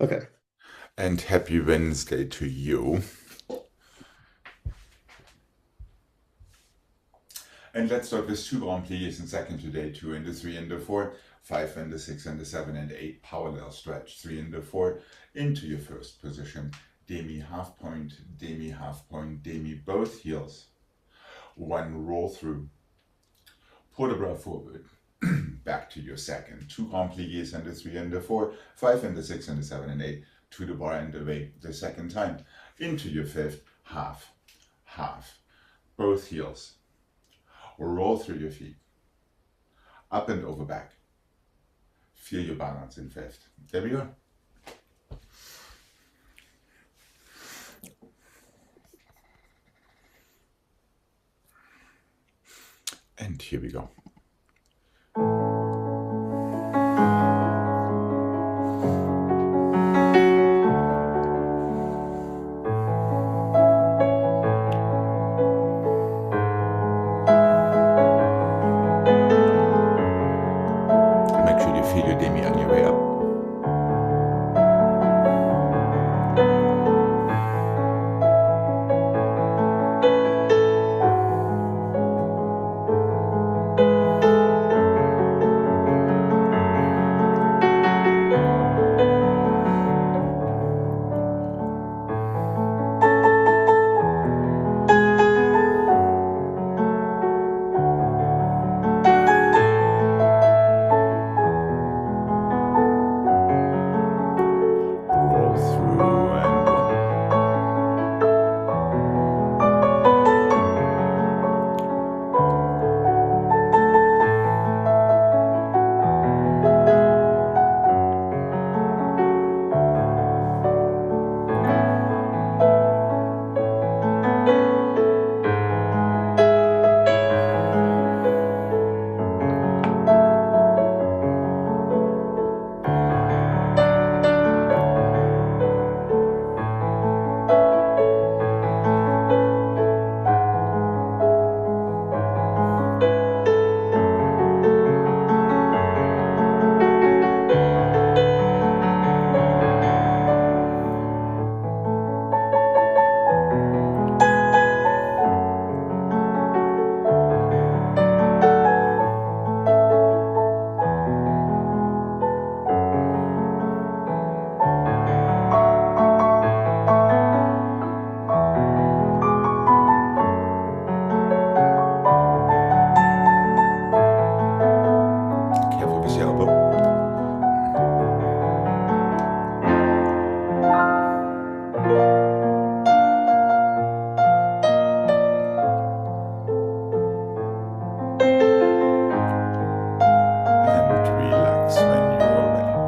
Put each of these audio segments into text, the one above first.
Okay. And happy Wednesday to you. And let's start with two Grand Prix in second today, 2 and the 3 and the 4, 5 and the 6 and the 7 and 8, parallel stretch, 3 and the 4, into your first position. Demi half point, demi half point, demi both heels. One roll through. Port de bras forward. Back to your second. Two Grand Pliés and the 3 and the 4, 5 and the 6 and the 7 and 8, to the bar and away the second time. Into your fifth, half, half. Both heels. Roll through your feet. Up and over back. Feel your balance in fifth. There we go. And here we go. Make sure you feel your demi on your way up. Roll through and one. Careful with your elbow. And relax when you are ready.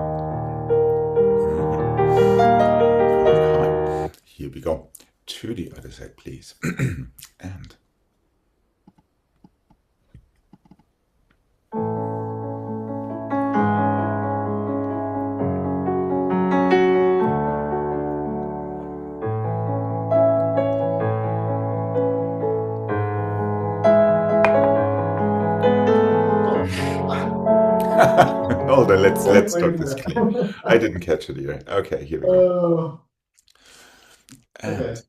Come on. Here we go. To the other side, please. And hold on, let's Wait, start wait, this no. clean. I didn't catch it here. Okay, here we go. Oh, And okay.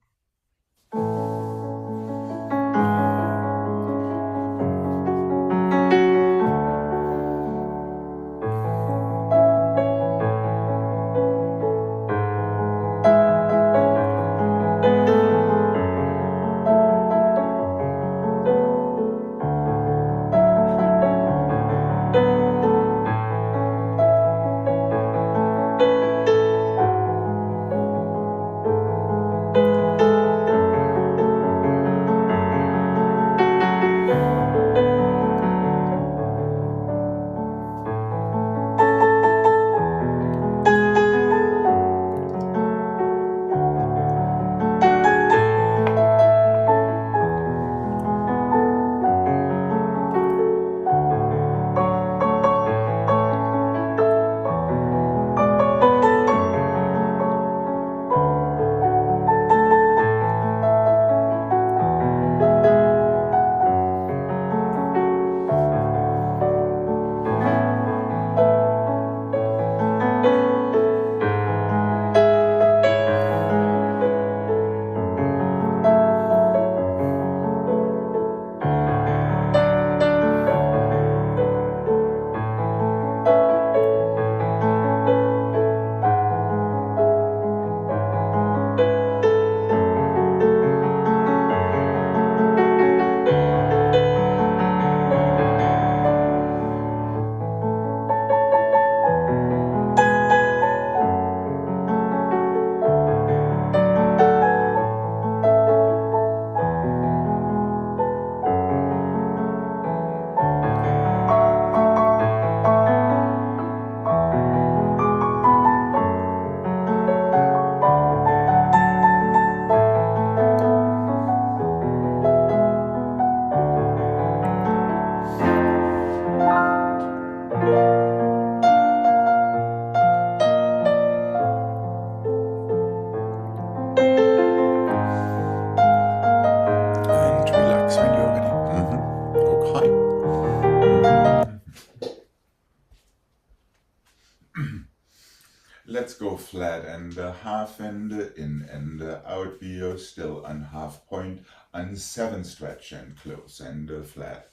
let's go flat and a half and in and out. We are still on half point on 7 stretch and close and flat.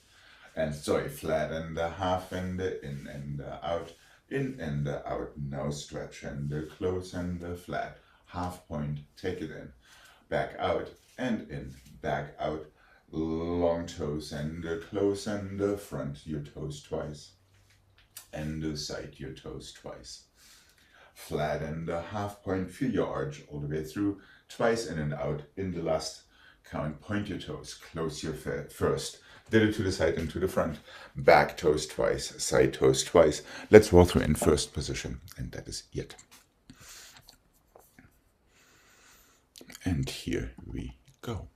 And sorry, flat and a half and in and out. In and out. Now stretch and close and flat. Half point, take it in. Back out and in. Back out. Long toes and close and front your toes twice. And side your toes twice. Flat and a half point, feel your arch all the way through, twice in and out. In the last count, point your toes, close your first, little to the side and to the front, back toes twice, side toes twice. Let's roll through in first position, and that is it. And here we go.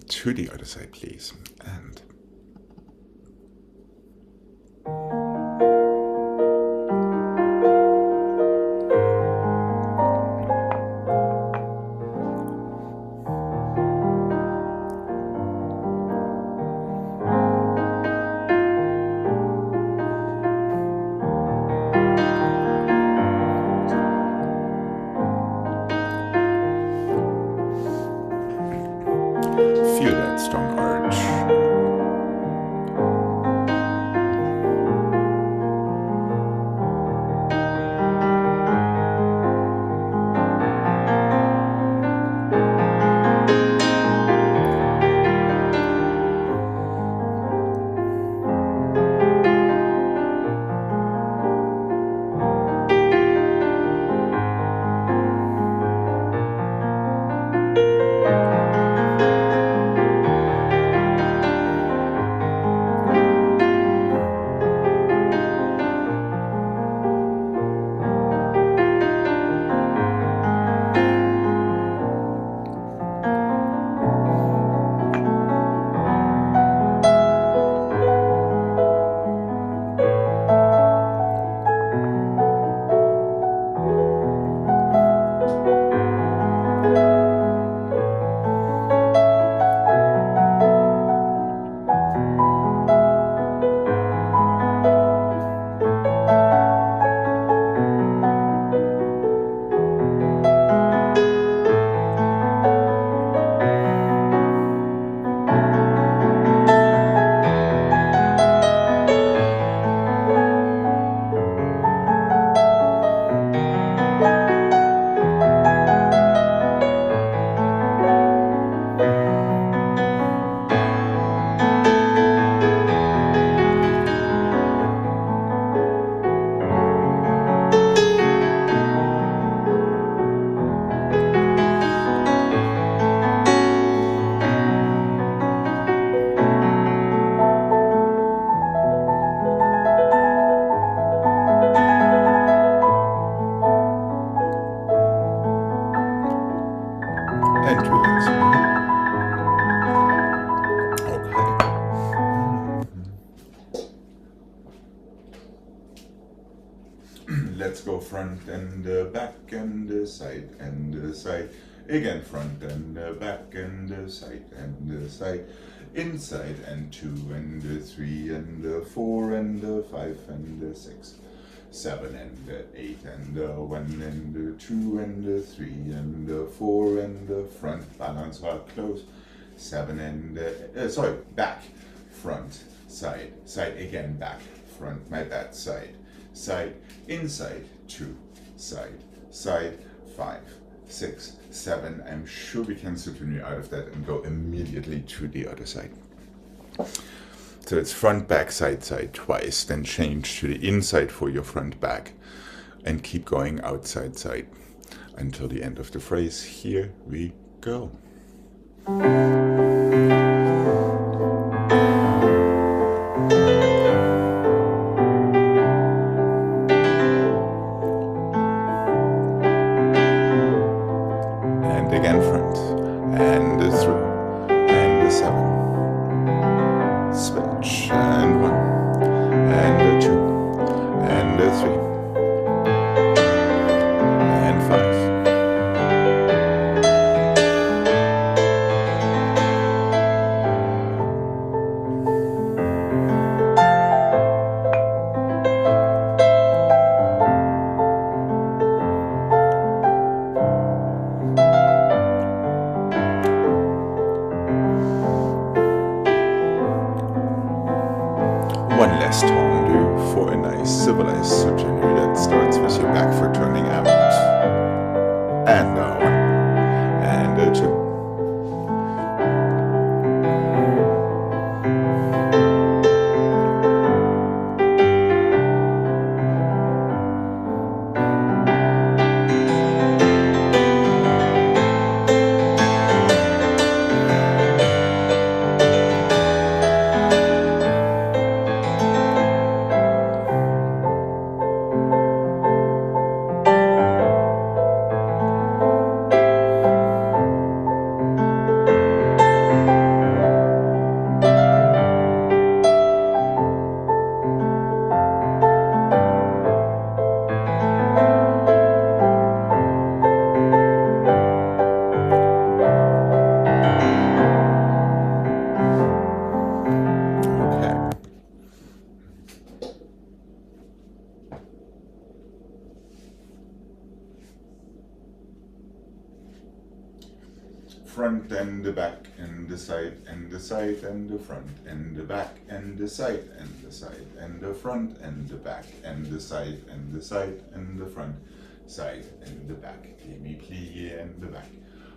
To the other side, please. And feel that strong arch. Let's go front and back and side and side. Again, front and back and side. Inside and 2 and 3 and 4 and 5 and 6. 7 and 8 and 1 and 2 and 3 and 4 and front, balance hard, close. 7 and, sorry, back, front, side, side again, back, front, my bad, side, inside, 2, side, 5, 6, 7. I'm sure we can continue out of that and go immediately to the other side. So it's front, back, side, side twice, then change to the inside for your front, back, and keep going outside, side until the end of the phrase. Here we go. And again, front, and through, and 7. Switch, and 1, and 2, and 3, and 5. One last tendu for a nice civilized soutenu that starts with your back foot turning out. And 1, and 2. Front and the back and the side and the side and the front and the back and the side and the side and the front and the back and the side and the side and the front, side and the back, demi-plie and the back,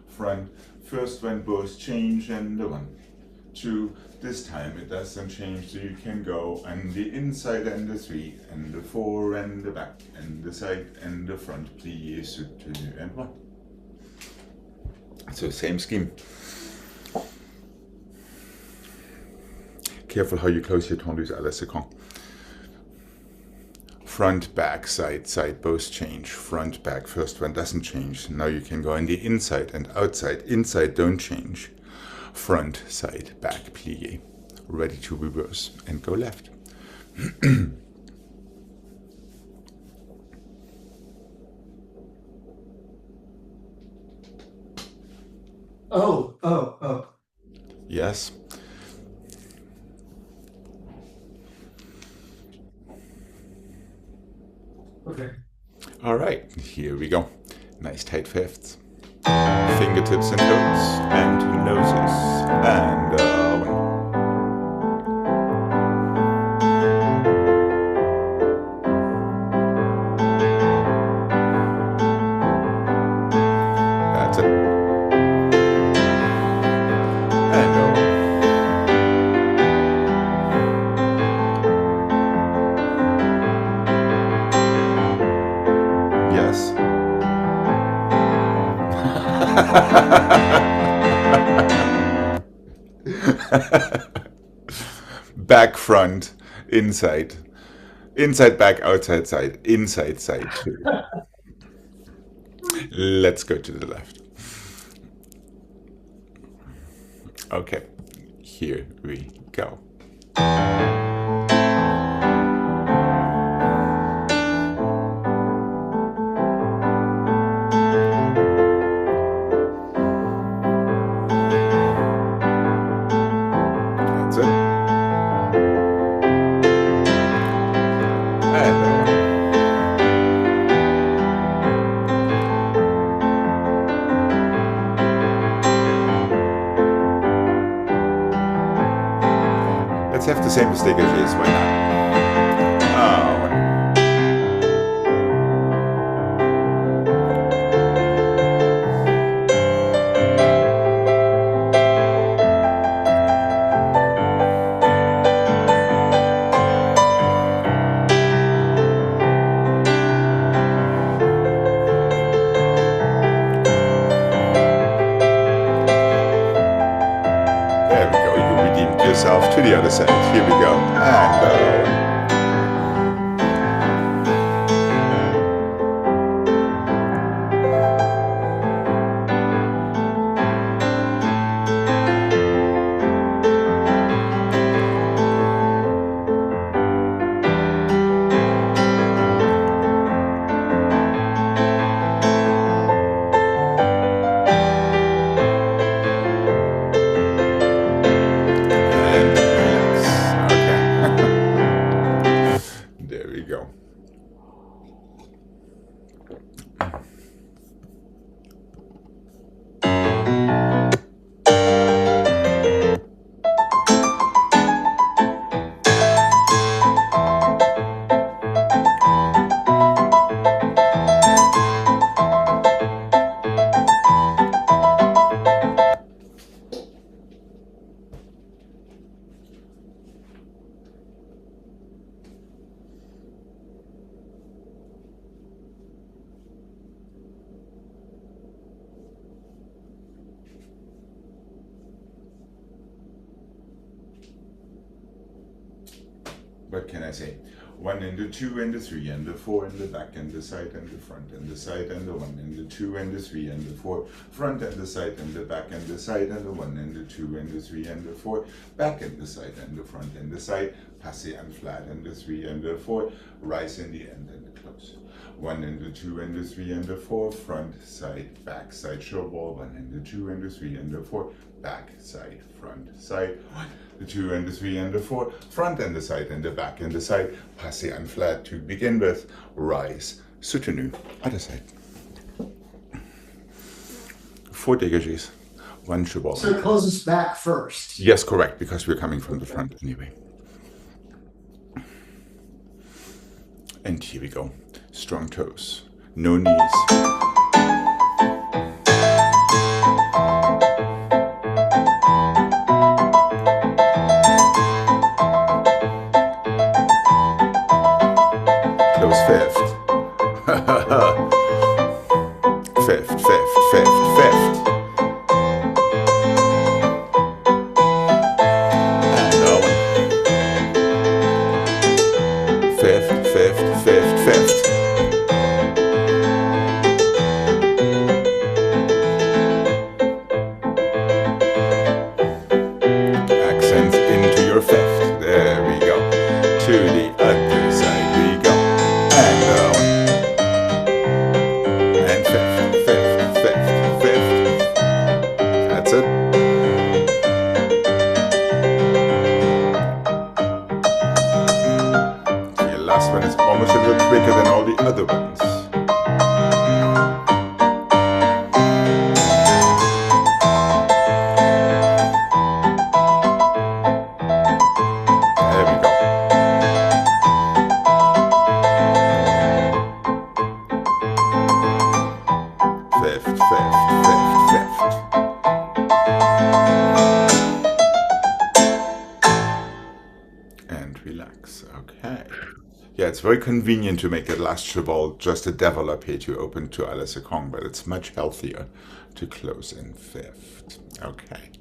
front, first when both change and the 1, 2, this time it doesn't change, so you can go and the inside and the 3 and the 4 and the back and the side and the front, plie, soutenu and 1. So same scheme. Careful how you close your tendus à la seconde. Front, back, side, side, both change. Front, back, first one doesn't change. Now you can go on the inside and outside. Inside don't change. Front, side, back, plie. Ready to reverse and go left. Oh. Yes. Okay. All right, here we go. Nice tight fifths. Fingertips and toes and noses and 1. That's it. And yes. Back, front, inside. Inside, back, outside, side. Inside, side, too. Let's go to the left. Okay, here we go. the same mistake as this, why not? Oh. There we go, you redeemed yourself to the other side. Here we go. And there we go. What can I say? 1 and the 2 and the 3 and the 4 and the back and the side and the front and the side and the 1 and the 2 and the 3 and the 4, front and the side and the back and the side and the 1 and the 2 and the 3 and the 4, back and the side and the front and the side, passé and flat and the 3 and the 4, rise in the end and the close. 1 and the 2 and the 3 and the 4, front, side, back, side, show ball, 1 and the 2 and the 3 and the 4, back, side, front, side, 1, the 2 and the 3 and the 4, front and the side and the back and the side, passé and flat to begin with, rise, soutenu, other side. 4 dégagés, 1 show ball. So it closes back first. Yes, correct, because we're coming from the front anyway. And here we go. Strong toes, no knees. Close fifth. Fifth, fifth, fifth, fifth. And fifth, fifth, fifth, fifth. Accents into your fifth. There we go. To the other side we go. And fifth, fifth, fifth, fifth. That's it. The last one is almost a little quicker than all the other ones. There we go. Fifth, fifth, fifth, fifth. And relax. Okay. Yeah, it's very convenient to make the last cheval just a développé to open to à la seconde, but it's much healthier to close in fifth. Okay.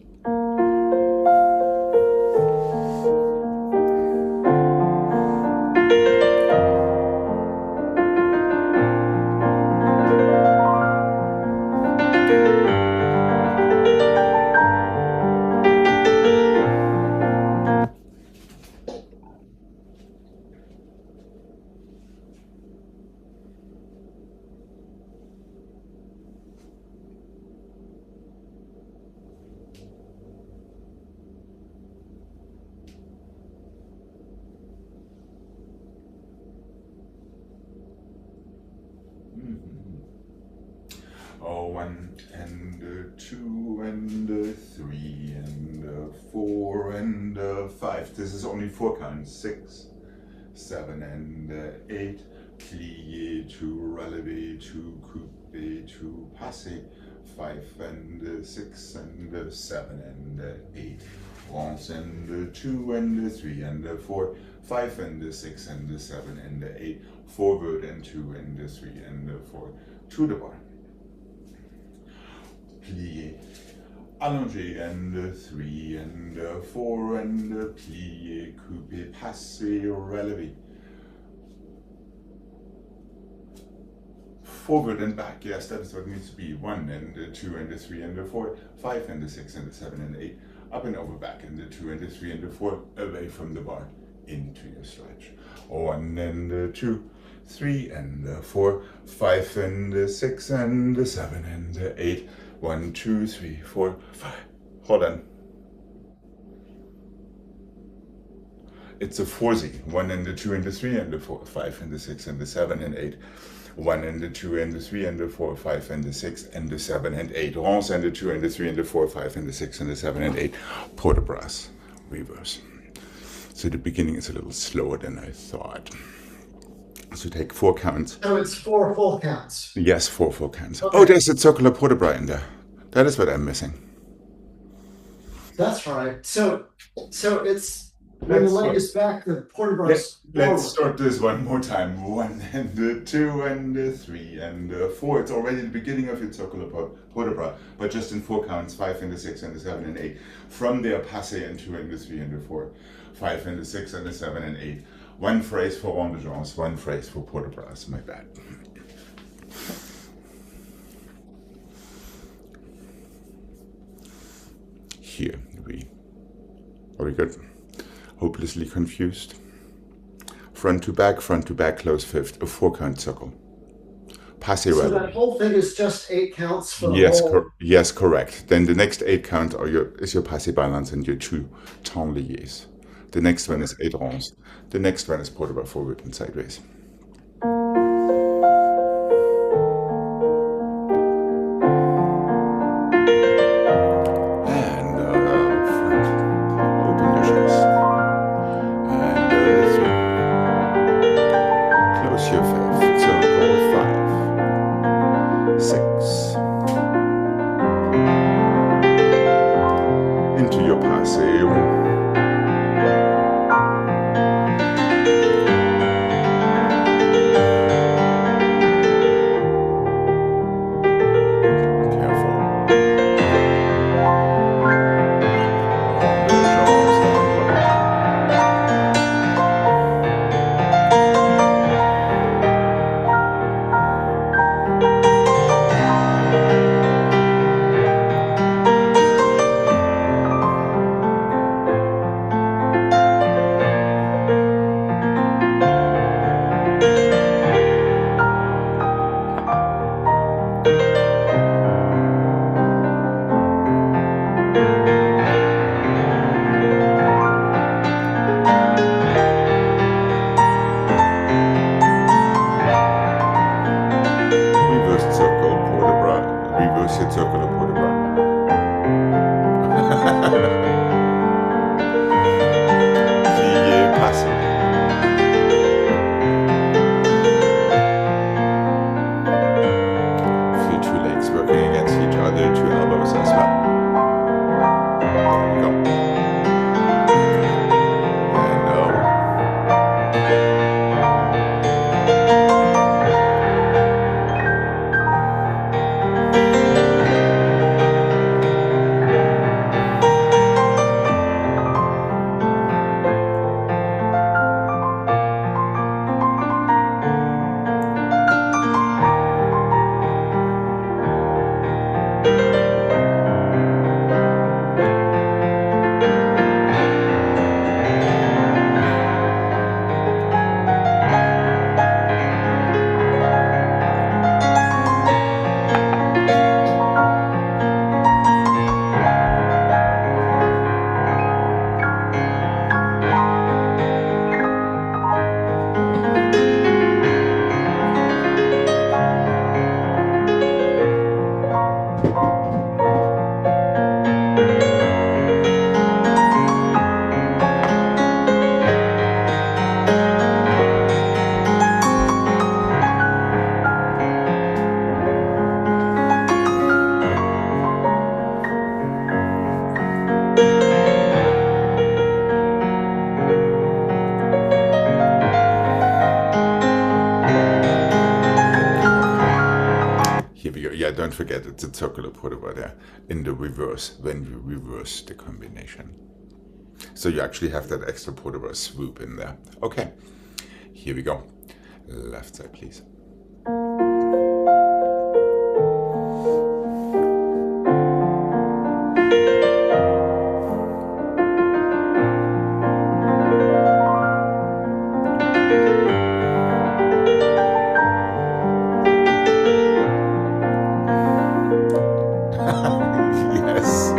Oh, 1 and 2 and 3 and 4 and 5 5. This is only 4 counts. 6, 7, and 8. Plié to relevé to coupé to passé. 5 and 6 and 7 and 8. Rance and 2 and 3 and 4. 5 and 6 and 7 and 8. Forward and 2 and 3 and 4. To the bar. Plié. Allongé and 3 and 4 and plié, coupé, passé, relevé. Forward and back, yes, that is what it needs to be. 1 and 2 and 3 and 4, 5 and 6 and 7 and 8, up and over back, and 2 and 3 and 4, away from the bar, into your stretch. 1 and 2, 3 and 4, 5 and 6 and 7 and 8, 1, 2, 3, 4, 5. Hold on. It's a 4Z. 1 and 2 and 3 and 4, 5 and 6 and 7 and 8. 1 and 2 and 3 and 4, 5 and 6 and 7 and 8. Rance and 2 and 3 and 4, 5 and 6 and 7 and 8. Port de Brasse, reverse. So the beginning is a little slower than I thought. So take 4 counts. So it's 4 full counts. Yes, 4 full counts. Okay. Oh, there's a circular port de Brasse in there. That is what I'm missing. That's right. So it's when the leg is back, the port de Brasse. Let's start this one more time. 1 and 2 and 3 and 4. It's already the beginning of your circular port de Brasse, but just in 4 counts, 5 and 6 and 7 and 8. From there, passé and 2 and 3 and 4, 5 and 6 and 7 and 8. 1 phrase for rond de jambe, 1 phrase for port de Brasse. My bad. Here are we good? Hopelessly confused. Front to back, close fifth, a 4 count circle. Passé So relevé. that whole thing is just 8 counts for the Yes, whole. yes, correct. Then the next 8 count is your passé balance and your 2 temps liés. The next one is 8 ronds. The next one is port de Brasse forward and sideways. don't forget it's a circular put over there in the reverse when you reverse the combination. So you actually have that extra put over swoop in there. Okay, here we go. Left side, please. Yes.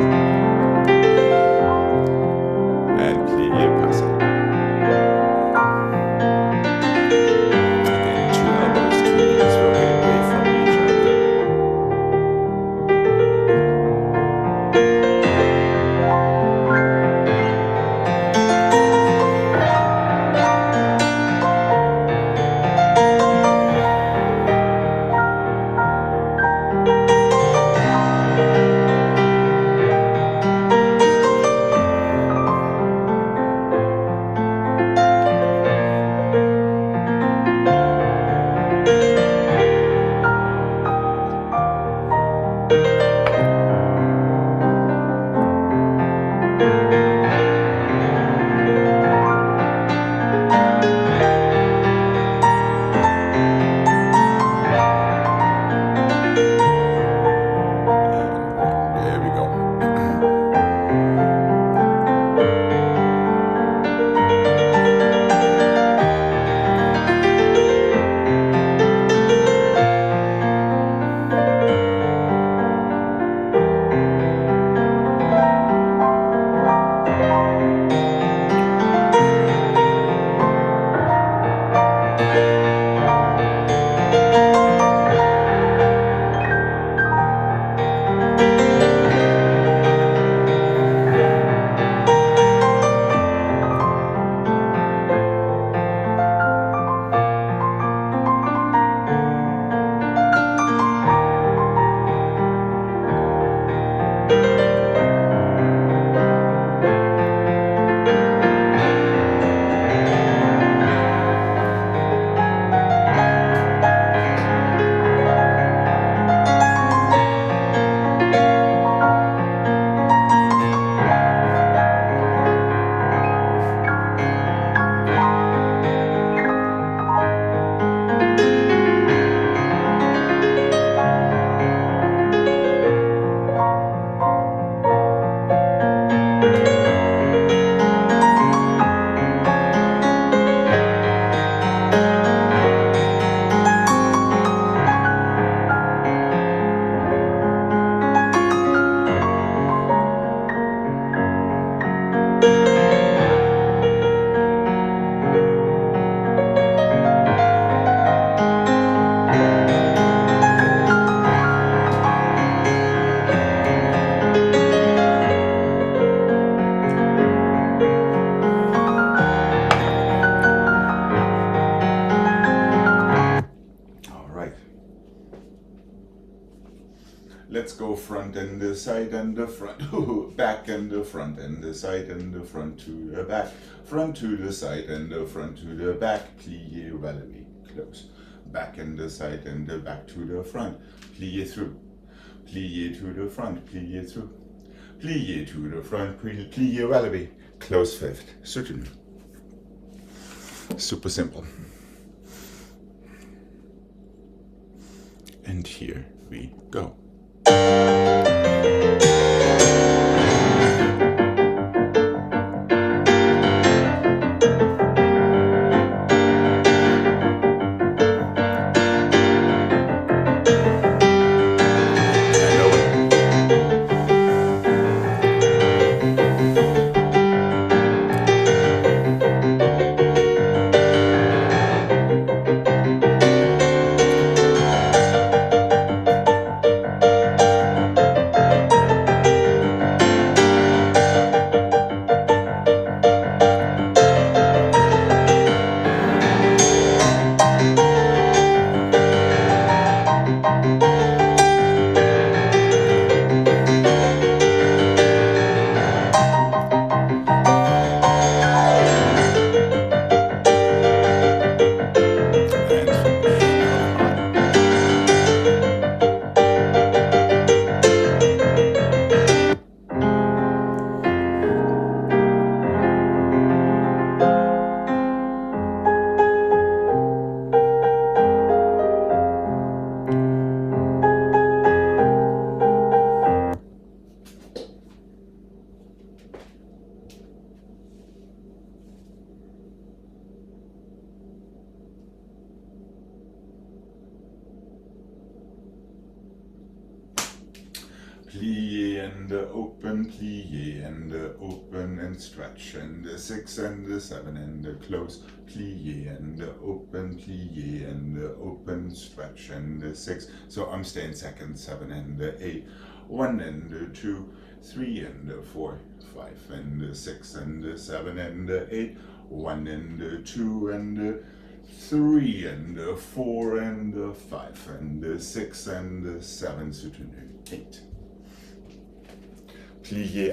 And plie passe. Again, 2 elbows, 2 knees rotate away from each other. There we go. Let's go front and the side and the front, back and the front and the side and the front to the back, front to the side and the front to the back, plie, relevé, close, back and the side and the back to the front, plie through, plie to the front, plie through, plie to the front, plie, relevé, close fifth, certain. Super simple. And here we go. plie and open, plie and open and stretch, and 6 and 7 and close, plie and open, plie and open, stretch, and 6. So I'm staying second, 7 and 8, 1 and 2, 3 and 4, 5 and 6 and 7 and 8, 1 and 2 and 3 and 4 and 5 and 6 and 7, soutenu, 8. Plie,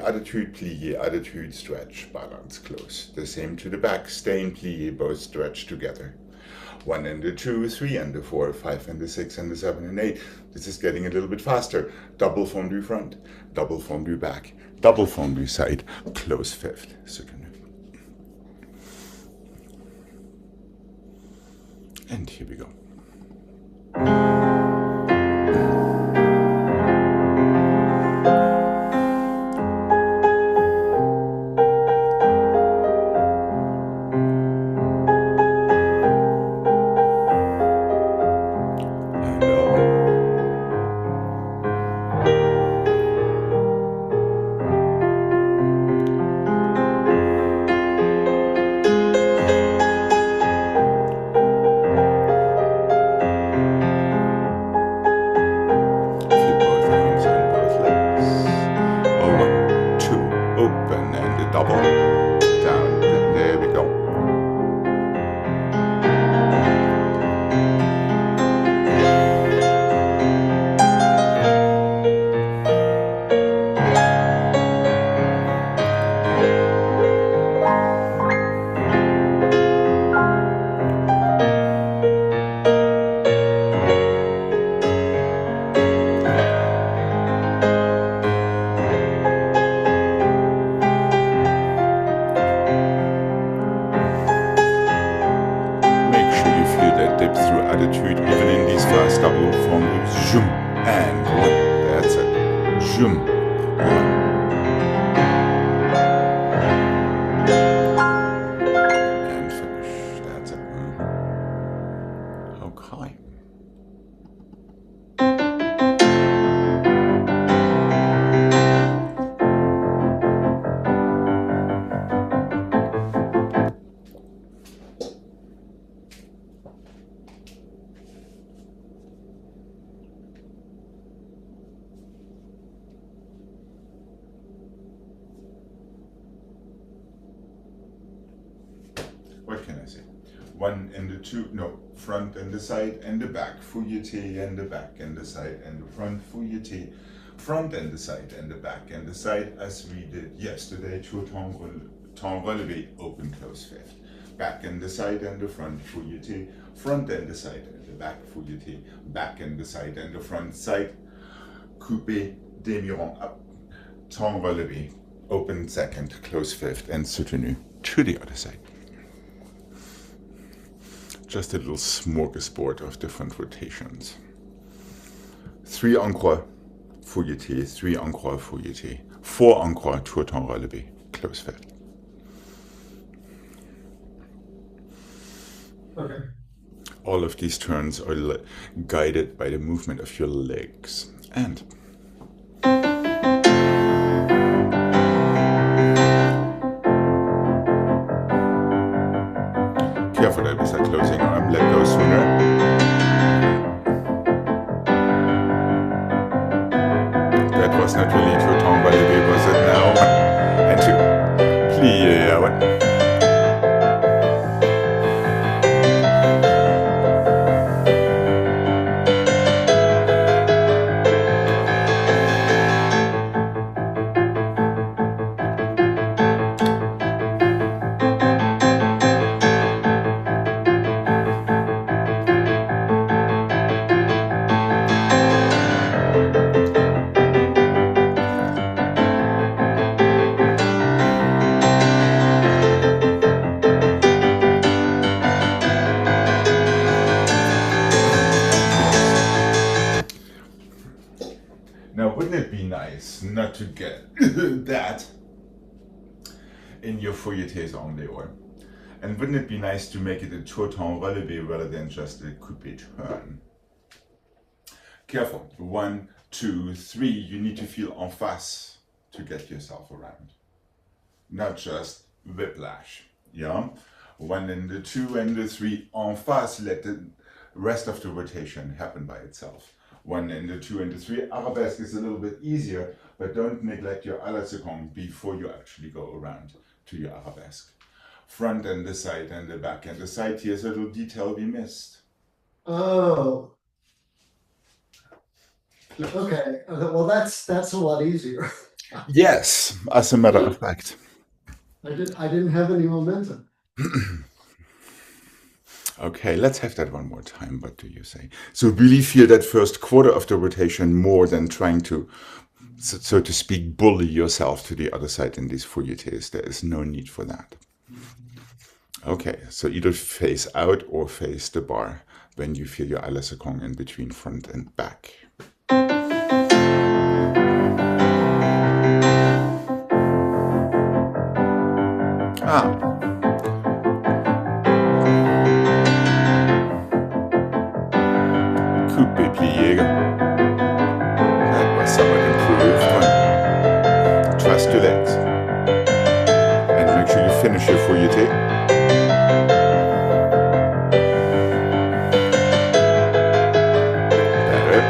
attitude, stretch, balance, close. The same to the back, stay in plie, both stretch together. 1 and 2, 3 and 4, 5 and 6 and 7 and 8. This is getting a little bit faster. Double fondu front, double fondu back, double fondu side, close fifth, soutenu. And here we go. Attitude, even in these first double fondus, zoom, and 1, that's it, zoom, 1. And finish, that's it. Okay. What can I say? 1 and the 2, no, front and the side and the back, fouilleté and the back and the side and the front, fouilleté, front and the side and the back and the side, as we did yesterday, temps relevé, open, close, fifth. Back and the side and the front, fouilleté, front and the side and the back, fouilleté, back and the side and the front, side, coupé, demi-rond up, temps relevé, open second, close fifth, and soutenu to the other side. Just a little smorgasbord of different rotations. 3 encore, fouilleté, 3 encore, fouilleté, 4 encore, tour temps relevé, close fifth. Okay. All of these turns are guided by the movement of your legs. And careful that with that closing arm, let go sooner. That was not really tour temps relevé, was it now? 1 and 2. Plie, 1. Now, wouldn't it be nice not to get that in your fouilletés only, or? And wouldn't it be nice to make it a tour temps relevé rather than just a coupé turn? Careful. 1, 2, 3, you need to feel en face to get yourself around. Not just whiplash. Yeah? 1 and the 2 and the 3 en face, let the rest of the rotation happen by itself. 1 and the 2 and the 3. Arabesque is a little bit easier, but don't neglect your à la seconde before you actually go around to your arabesque. Front and the side and the back and the side. Here's a little detail we missed. Oh. Okay. Well, that's a lot easier. Yes, as a matter of fact. I didn't have any momentum. Okay, let's have that one more time. What do you say? So really feel that first quarter of the rotation more than trying to, so to speak, bully yourself to the other side in these fouettés. There is no need for that. Okay, so either face out or face the bar when you feel your à la seconde in between front and back. Coupe plié. That was somewhat improved one. Trust your legs. And make sure you finish your fouetté. Better.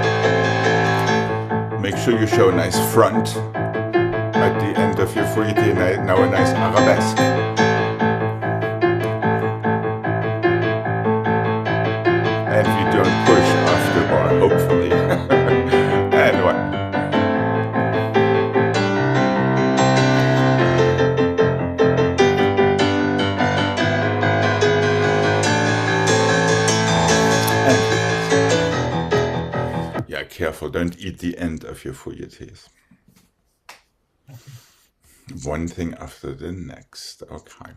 Make sure you show a nice front at the end of your fouetté. Now a nice arabesque. And you don't push off the bar, hopefully. And one. And yeah, careful, don't eat the end of your fouettés. One thing after the next, okay.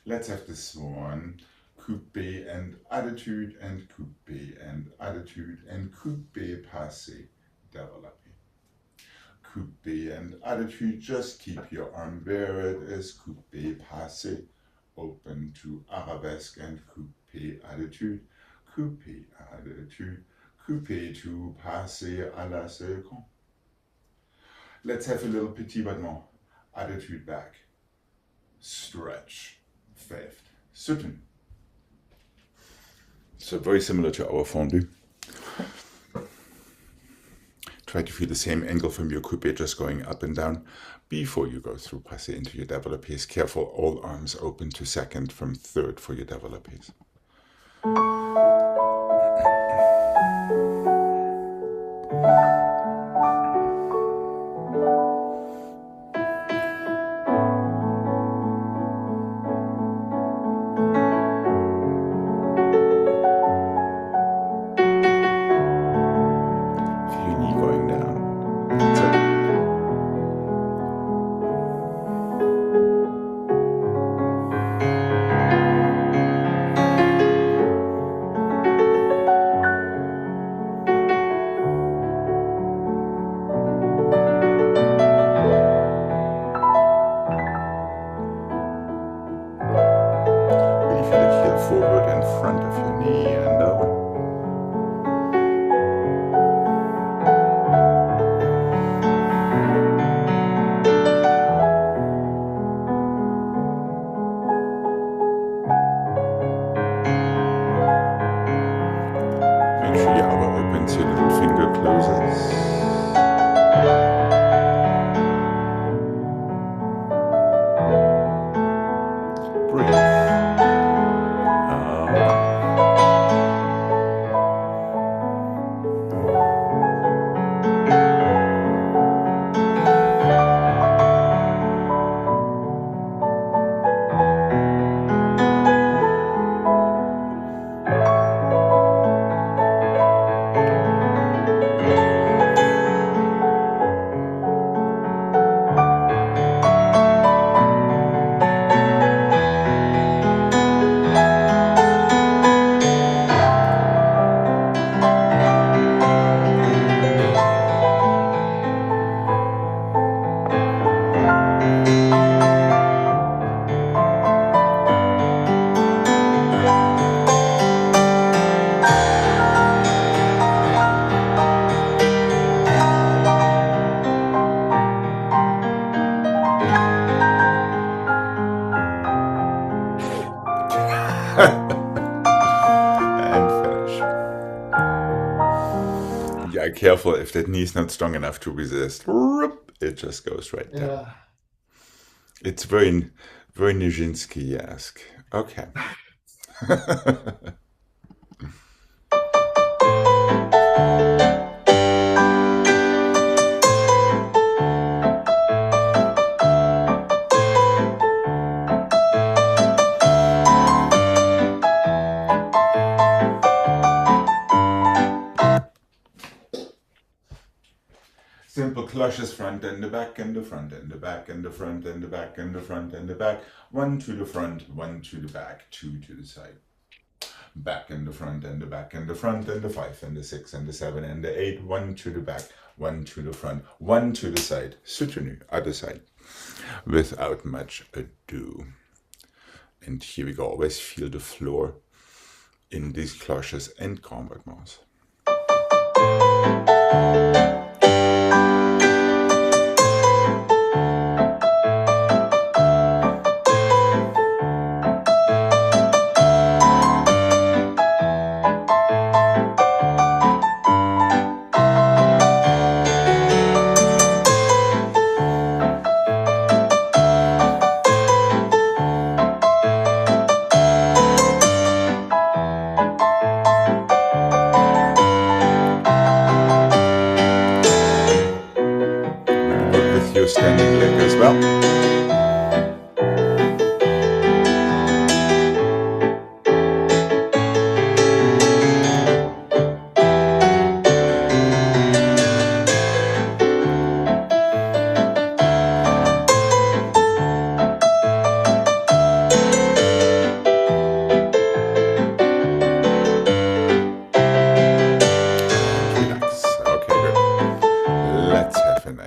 Let's have this one. Coupe and attitude and coupe and attitude and coupe passé, développé. Coupe and attitude, just keep your arm where it is. Coupe passé, open to arabesque and coupe attitude. Coupe attitude, coupe to passé à la seconde. Let's have a little petit battement. Attitude back. Stretch. Fifth. Soutenu. So very similar to our fondue. Try to feel the same angle from your coupe, just going up and down before you go through passé into your développés. Careful, all arms open to second from third for your développés. Forward in front of your knee and down. Make sure your elbow opens, your little finger closes. careful if that knee is not strong enough to resist. It just goes right down. Yeah. It's very, very Nijinsky-esque. Okay. Simple cloches, front and the back and the front and the back and the front and the back and the front and the back. One to the front, one to the back, two to the side. Back and the front and the back and the front and the 5 and the 6 and the 7 and the 8. One to the back, one to the front, one to the side. Soutenu, other side. Without much ado. And here we go. Always feel the floor in these cloches and combattements. Standing leg as well.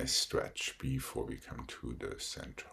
Stretch before we come to the center.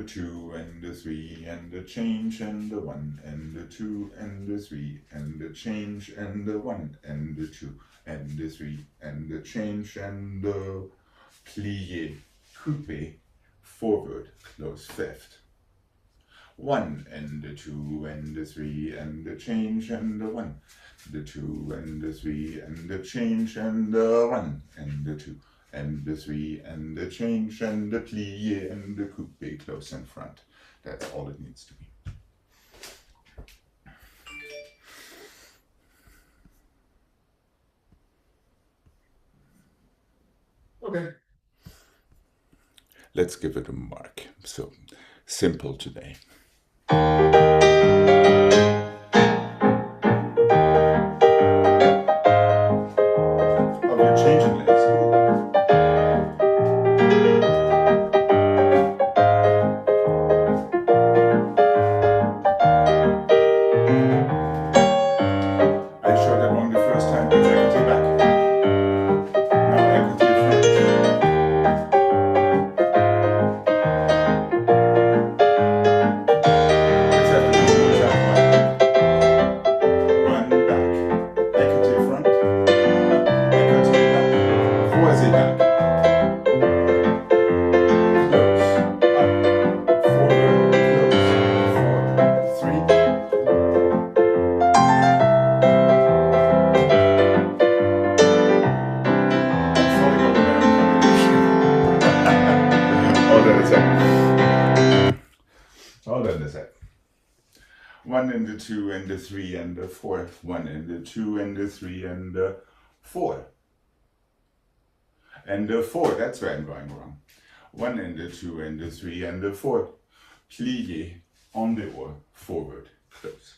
2 and the 3 and the change and the 1 and the 2 and the 3 and the change and the 1 and the 2 and the 3 and the change and the plie, coupe, forward, close fifth. 1 and the 2 and the 3 and the change and the 1, the 2 and the 3 and the change and the 1 and the 2 and the 3 and the change and the plie and the coupe close in front. That's all it needs to be. Okay. Let's give it a mark. So simple today. Oh, you're changing legs. I showed it wrong the first time. It's equity back. Now equity front. Let's have the normal tap one back. Equity front. Equity back. Quasi back. Close. Up. Forward. Close. 4, 3. Hold on a sec. 1 and the 2 and the 3 and the 4. 1 and the 2 and the 3 and the 4. And the 4, that's where I'm going wrong. 1 and the 2 and the 3 and the 4. Plie, en dehors, forward, close.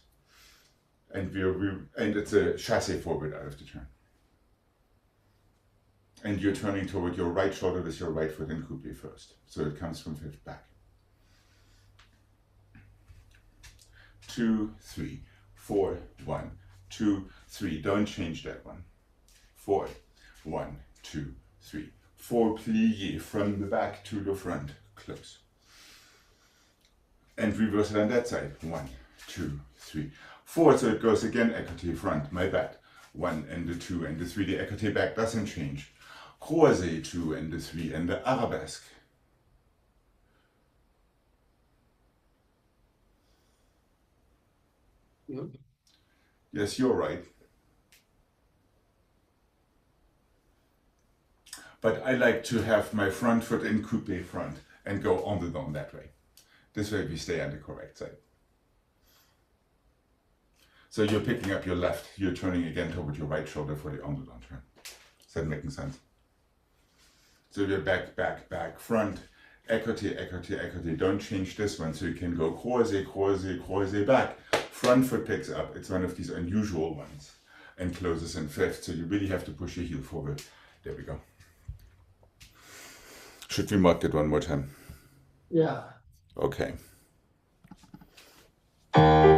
And it's a chassé forward out of the turn. And you're turning toward your right shoulder with your right foot in coupe first. So it comes from fifth back. 2, 3, 4, 1, 2, 3. Don't change that one. 4, 1, 2, 3, 4. Plie from the back to the front. Close. And reverse it on that side. 1, 2, 3, 4. So it goes again equity front. My bad. 1 and the 2 and the 3. The equity back doesn't change. Croisé 2 and the 3 and the arabesque. Yep. Yes, you're right. But I like to have my front foot in coupe front and go on the dome that way. This way we stay on the correct side. So you're picking up your left, you're turning again toward your right shoulder for the on the dome turn. Is that making sense? So you're back, back, back, front, equity, equity, equity. Don't change this one. So you can go croisé, croisé, croisé, back. Front foot picks up. It's one of these unusual ones and closes in fifth. So you really have to push your heel forward. There we go. Should we mark it one more time? Yeah. Okay. Don't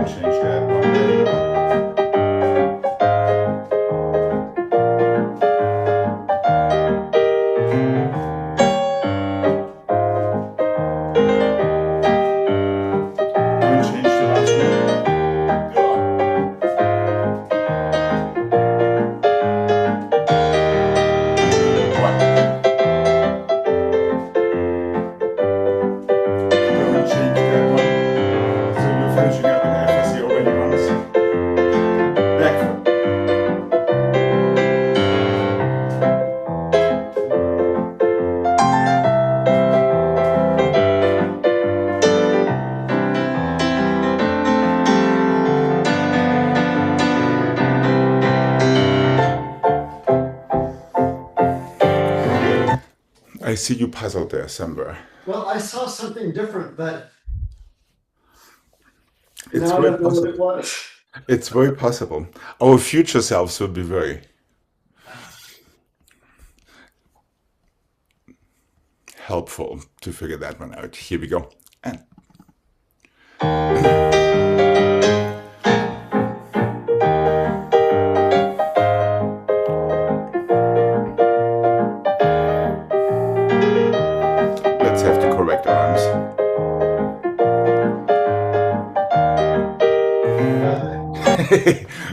change that one. Don't change the last one. Don't change that one. So you're finishing up in FSC already once. Back foot. I see you puzzled there somewhere. Well, I saw something different, but It's now I very don't know what possible. it was. It's very possible. Our future selves will be very helpful to figure that one out. Here we go. And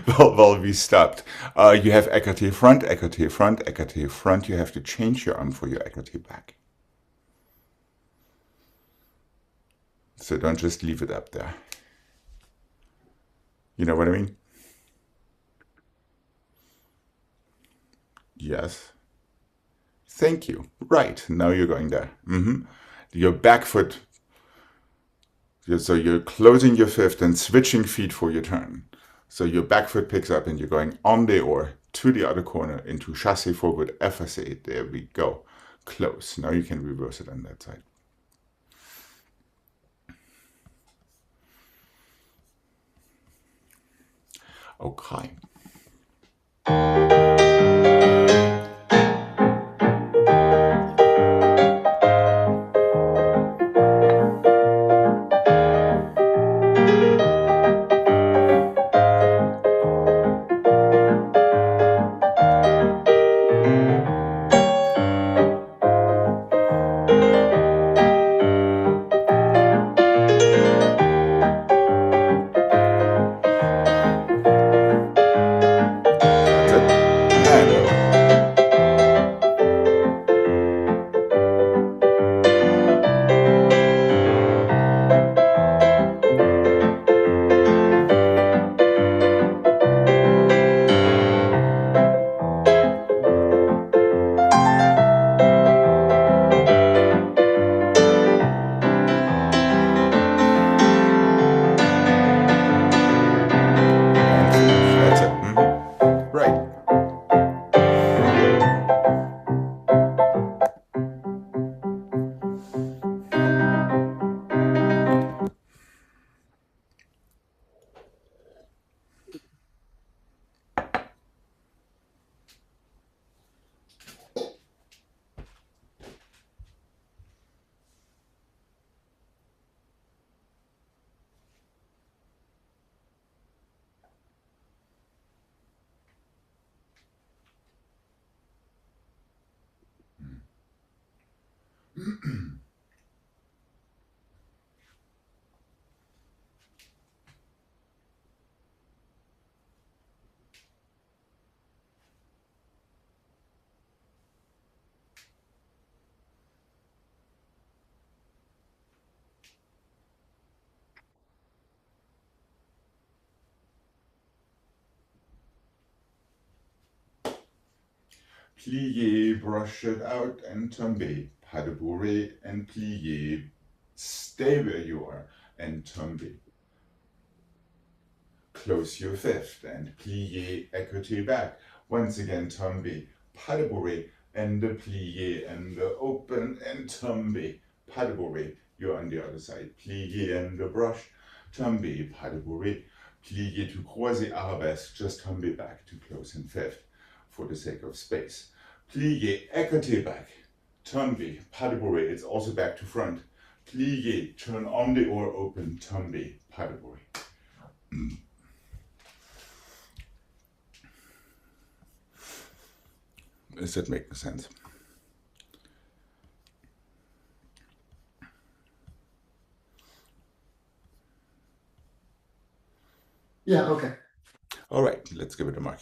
Well, we stopped. You have écarté front, écarté front, écarté front. You have to change your arm for your écarté back. So don't just leave it up there. You know what I mean? Yes. Thank you. Right. Now you're going there. Your back foot. So you're closing your fifth and switching feet for your turn. So your back foot picks up and you're going on the or to the other corner into chassé forward, effacé. There we go. Close. Now you can reverse it on that side. Okay. Plié, brush it out and tomber. Pas de bourrée and plié. Stay where you are and tomber. Close your fifth and plié, écarté back. Once again, tomber. Pas de bourrée and the plié and the open and tomber. Pas de bourrée. You're on the other side. Plié and the brush. Tomber. Pas de bourrée. Plié to croisé arabesque. Just tomber back to close in fifth for the sake of space. Plié, écarté back. Tomber. Pas de bourrée. It's also back to front. Plié, turn on the or open. Tomber. Pas de bourrée. Does that make sense? Yeah, okay. All right, let's give it a mark.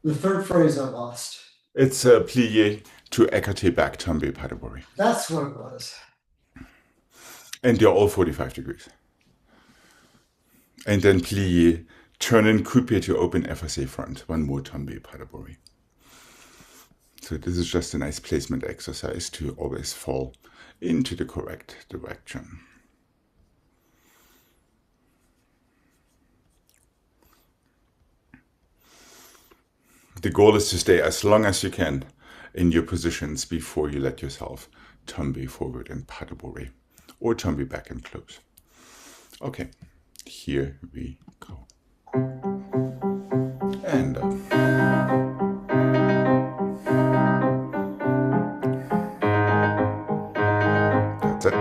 The third phrase I lost. It's a plié to écarté back, tomber, pas de bourrée. That's what it was. And they're all 45 degrees. And then plié, turn in coupé to open effacé front. One more tomber, pas de bourrée. So this is just a nice placement exercise to always fall into the correct direction. The goal is to stay as long as you can in your positions before you let yourself tumble forward and padaburi, or tumble back and close. Okay, here we go. And up. That's it.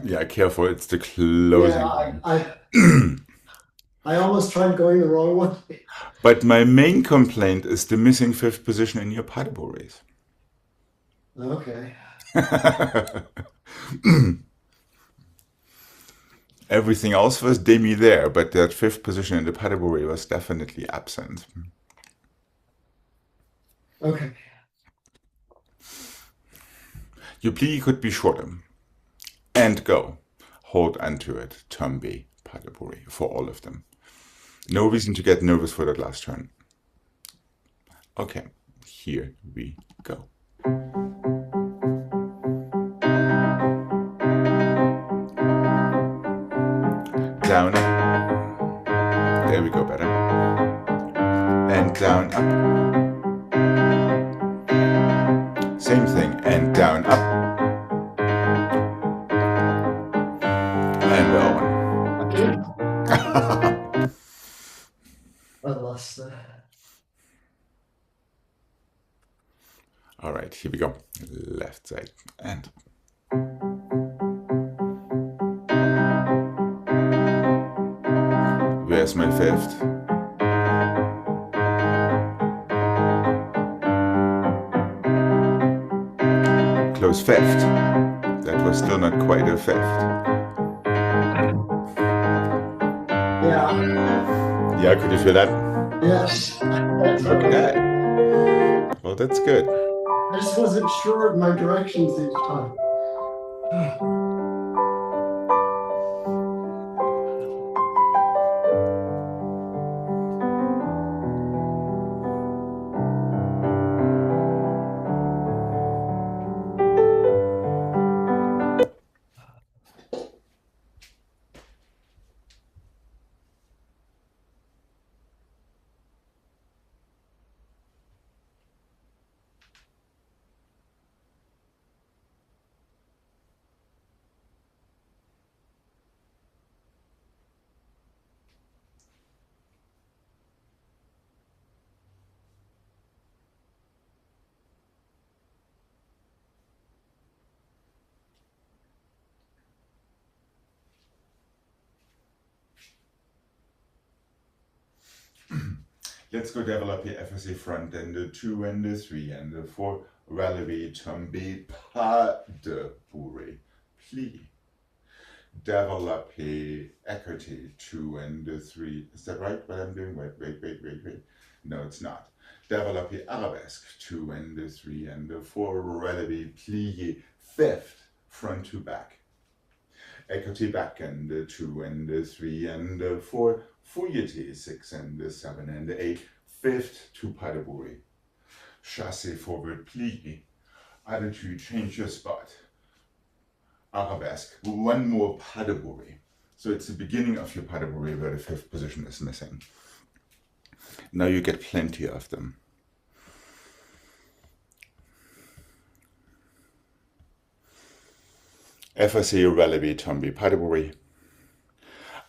Yeah, careful, it's the closing. Yeah, I almost tried going the wrong way. But my main complaint is the missing fifth position in your padaburi. Okay. Everything else was demi there, but that fifth position in the padaburi was definitely absent. Okay. Your plie could be shorter. And go. Hold onto it. Tumbi, padaburi, for all of them. No reason to get nervous for that last turn. Okay, here we go. Down, up. There we go, better. And down, up. Same thing, and down, up. And well one. I lost that. All right, here we go. Left side, and where's my fifth? Close fifth. That was still not quite a fifth. Yeah. Yeah, could you feel that? Yes. Look at that. Well, that's good. I just wasn't sure of my directions each time. Let's go develop your FSA front and the 2 and the 3 and the 4. Relevé, tombe, pas de bourrée, plie. Développé, écarté, 2 and the 3. Is that right, what I'm doing? Wait. No, it's not. Développé, arabesque, 2 and the 3 and the 4. Relevé, plié, fifth, front to back. Écarté back and the 2 and the 3 and the 4. Fouilleté, 6 and the 7 and the 8. Fifth to padaburi. Chassé forward, plié. Attitude, change your spot. Arabesque, one more padaburi. So it's the beginning of your padaburi where the fifth position is missing. Now you get plenty of them. FSA relevé tombe padaburi.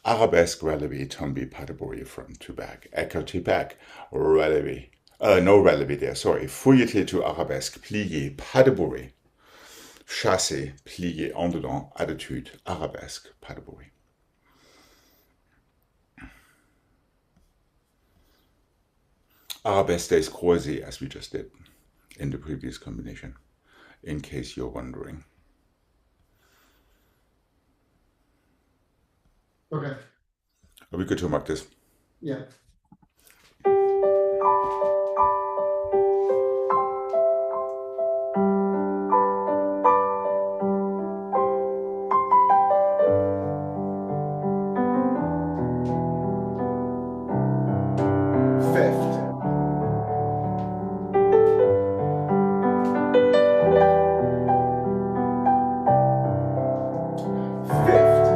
Arabesque relevé tombe padaburi front to back. Écarté back relevé. No relevé there, sorry. Fouilleté to arabesque, plié, padaburi. Chassé, plié, en dedans, attitude, arabesque, padaburi. Arabesque stays croisé as we just did. in the previous combination, in case you're wondering. Okay. Are we good to mark this? Yeah. Fifth. Fifth.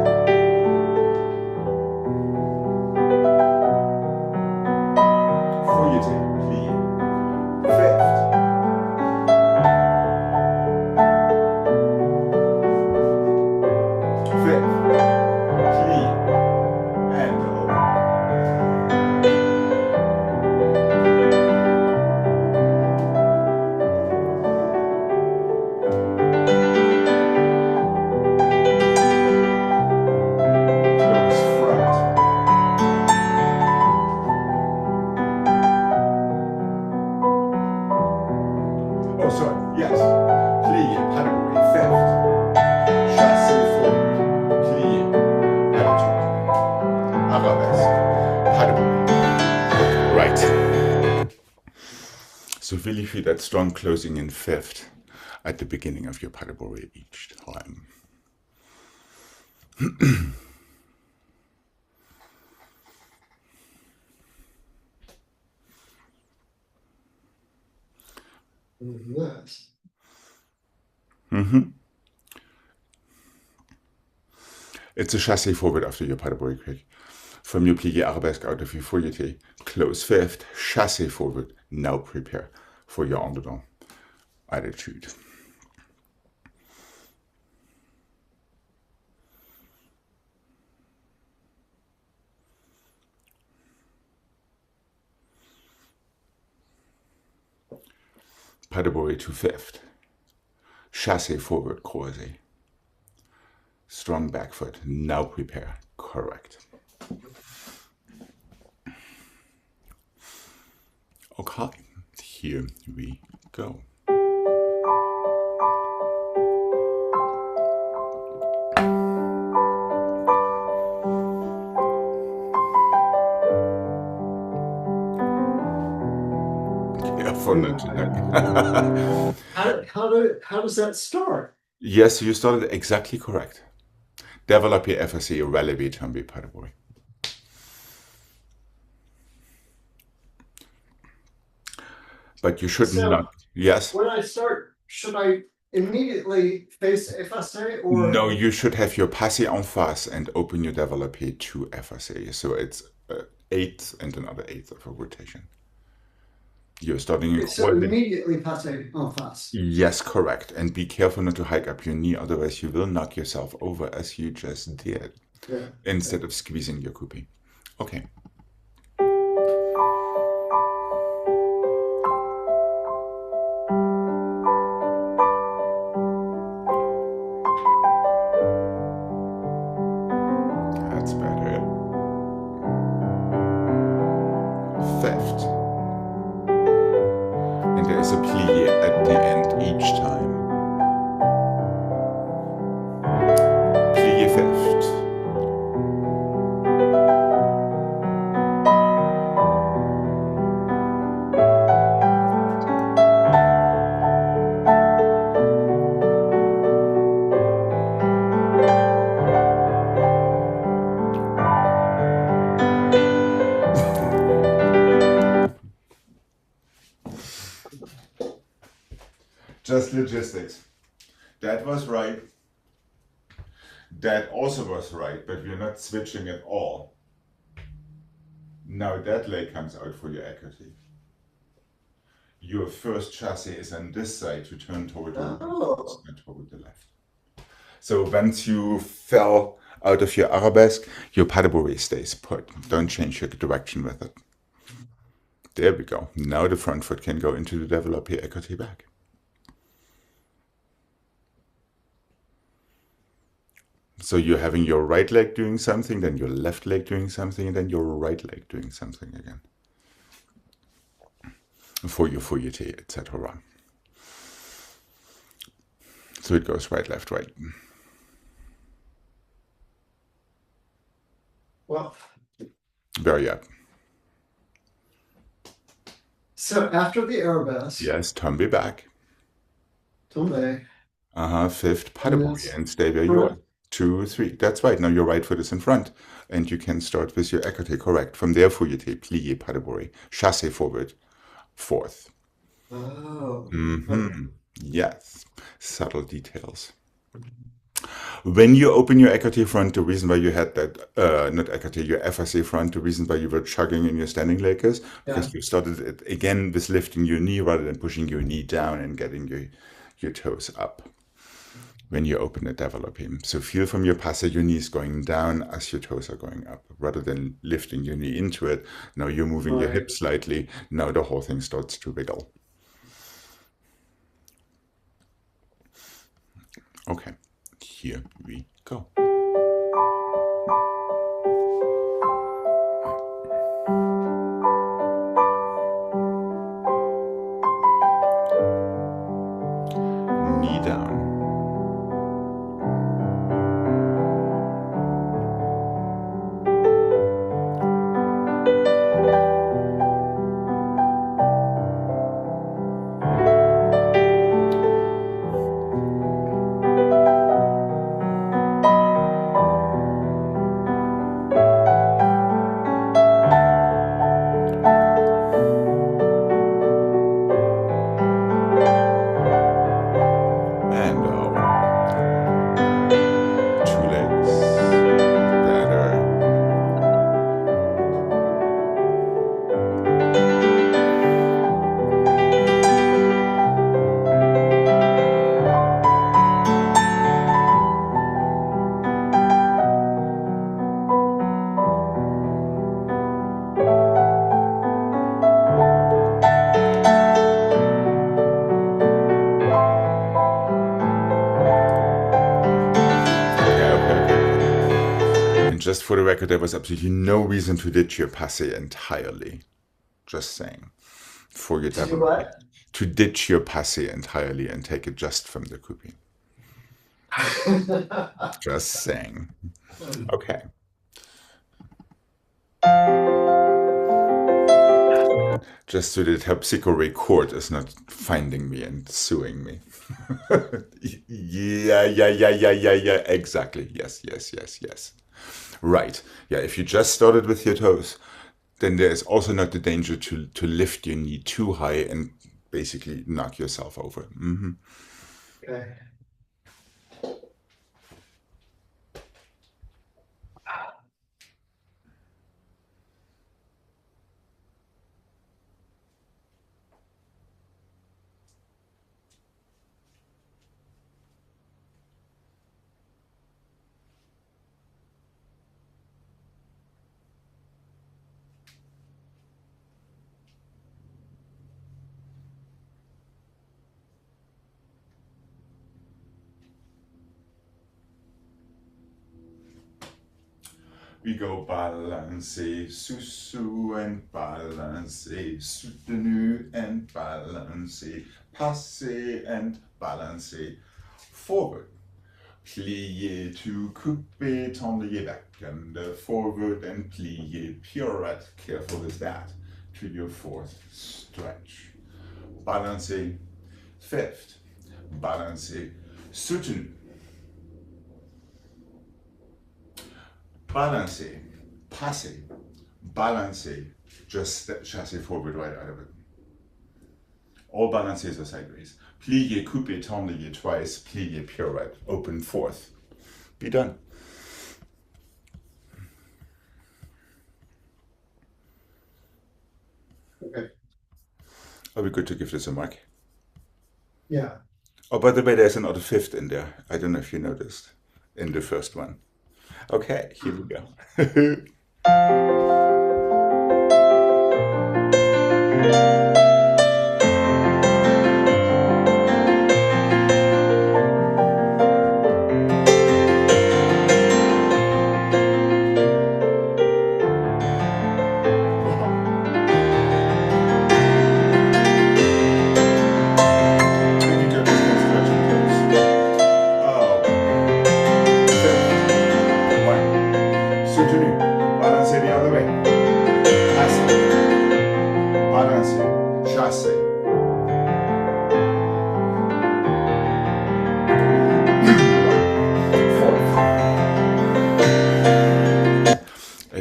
Fouilleté, plié. Fifth. Fifth. Plié. And open. Close front. Oh, sorry. Yes. Plié, pas de bruit. Fifth. Chassé forward. Plié. Attitude. Arabesque. Pas de bruit. Right. So really feel that strong closing in fifth at the beginning of your pas de bourrée each time. Yes. It's a chassé forward after your pas de bourrée quick. From your plié arabesque out of your fouilleté, close fifth, chassé forward. Now prepare for your en dedans attitude. Pas de bourrée to fifth. Chassé forward, croisé. Strong back foot. Now prepare. Correct. Okay, here we go. How does that start? Yes, you started exactly correct. Développer FSC relevé tomber pas de bruit. But you should So, not. Yes. When I start, should I immediately face FSA or No, you should have your passé en face and open your développé to FSA. So it's eighth and another eighth of a rotation. You're starting in so immediately passé en face? Yes, correct. And be careful not to hike up your knee, otherwise you will knock yourself over as you just did. Yeah. Instead of squeezing your coupe. Okay. That's better. Fifth. And there is a plie at the end each time. Plie fifth. Just logistics. That was right. That also was right, but we're not switching at all. Now that leg comes out for your equity. Your first chassis is on this side to turn toward the right, not toward the left. So once you fell out of your arabesque, your pas de bourrée stays put. Don't change your direction with it. There we go. Now the front foot can go into the développé equity back. So you're having your right leg doing something, then your left leg doing something, and then your right leg doing something again. For your fouilleté, etc. So it goes right, left, right. Well, Very up. so after the arabesque, Yes, tombe back. tombe, Fifth, and patabouille, it's and stay where you are. front. 2, 3. That's right. Now your right foot is in front. And you can start with your écarté, correct. From there, fouilleté, plié, patabouille. Chassé forward, fourth. Oh. Yes. Subtle details. When you open your écarté front, the reason why you had that, not écarté, your effacé front, the reason why you were chugging in your standing leg is because you started it again with lifting your knee rather than pushing your knee down and getting your toes up. When you open a développé. So feel from your passe your knees going down as your toes are going up, rather than lifting your knee into it. Now you're moving your hips slightly. Now the whole thing starts to wiggle. Okay, here we go. Knee down. And down. 2 legs. Better. Okay. And just for the record, there was absolutely no reason to ditch your passe entirely. Just saying. For your développé. To ditch your passe entirely and take it just from the coupé. Just saying. Okay. Just so that Harpsichord Court is not finding me and suing me. Yeah, exactly. Yes. Right. Yeah, if you just started with your toes, then there's also not the danger to lift your knee too high and basically knock yourself over. Okay. We go balancer, sous and balancer, soutenu and balancer, passer and balancer, forward. Plié to couper, tendre back and forward and plié, pirouette, careful with that, to your fourth stretch. Balancer, fifth, balancer, soutenu. Balancer, passer, balancer, just chassé forward right out of it. All balancers are sideways. Plié, couper, tendre twice, plié, pirouette, open fourth. Be done. Okay. Are we good to give this a mark? Yeah. Oh, by the way, there's another fifth in there. I don't know if you noticed in the first one. Okay, here we go. Maybe just stretching toes.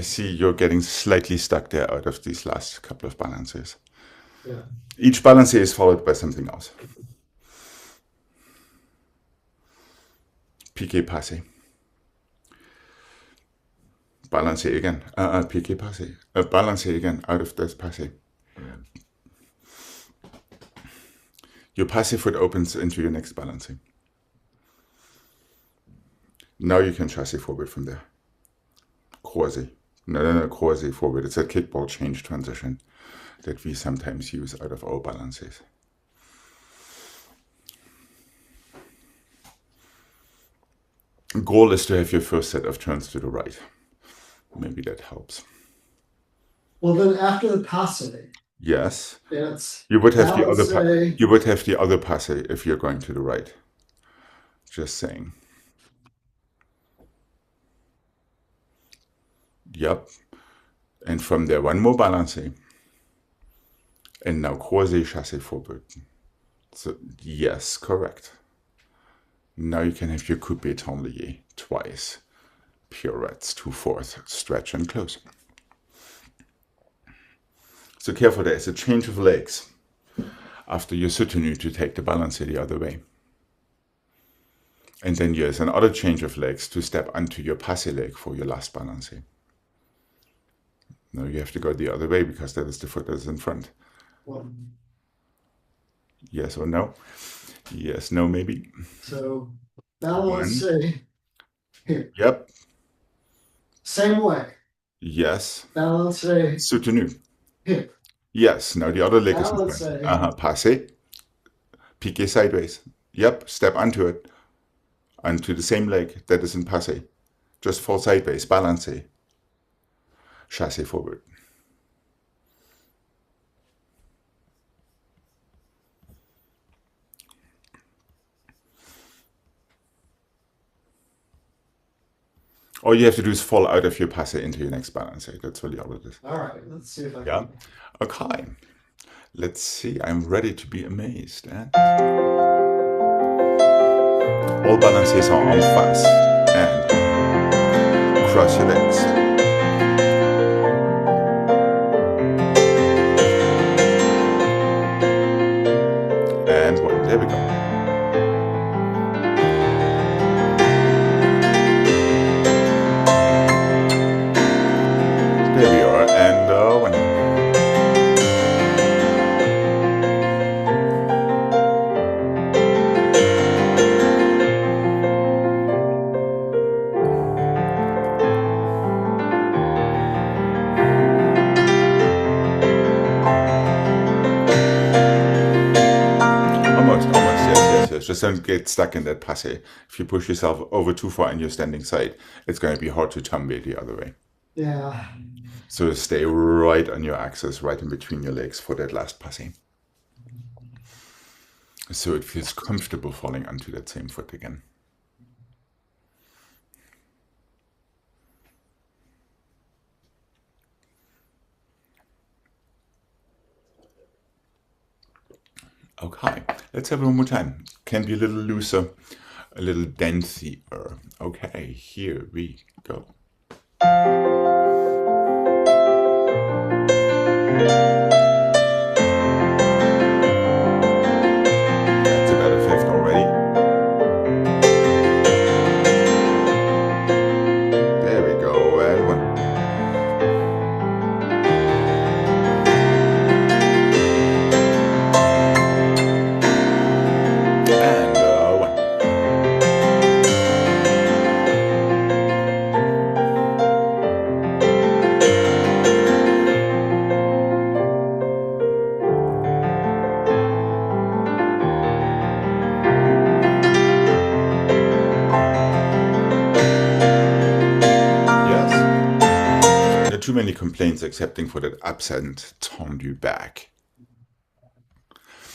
see you're getting slightly stuck there out of these last couple of balances. Yeah. Each balance is followed by something else. Piqué passé. Balancé again. Piqué passé. Balancé again out of this passé. Your passive foot opens into your next balancing. Now you can chassé forward from there. Croisé. No, croisé forward. It's a kickball change transition that we sometimes use out of our balances. Goal is to have your first set of turns to the right. Maybe that helps. Well, then after the passe, Yes. it's You would have the other balancé. you would have the other passe if you're going to the right. Just saying. Yep. And from there, one more balancé. And now croisé, chassé forward. So, yes, correct. Now you can have your coupé tenlier twice. Pirouettes, 2/4, stretch and close. So careful, there is a change of legs after your soutenu to take the balancé the other way. And then there's another change of legs to step onto your passé leg for your last balancé. Now you have to go the other way because that is the foot that is in front. Well, Yes or no? Yes, no, maybe. so balancé. Here. Yep. Same way. Yes. Balancé. Soutenu. Hip. Yes. Now the other leg is in Balancé. front. Passé. Piqué sideways. Yep. Step onto it. Onto the same leg that is in passé. Just fall sideways. Balancé. Chassé forward. All you have to do is fall out of your passé into your next balancé. That's really all it is. All right, let's see if I Yeah. can. Okay. Let's see. I'm ready to be amazed. And all balances are en face. And cross your legs. And one. There we go. There we are. And one. Almost, yes. Just don't get stuck in that passé. If you push yourself over too far in your standing side, it's going to be hard to tumble the other way. Yeah. So stay right on your axis, right in between your legs for that last passé. So it feels comfortable falling onto that same foot again. Okay, let's have it one more time. Can be a little looser, a little dancier. Okay, here we go. That's about a fifth already. There we go, and one. And one. Yes. Not too many complaints excepting for that absent tendu back.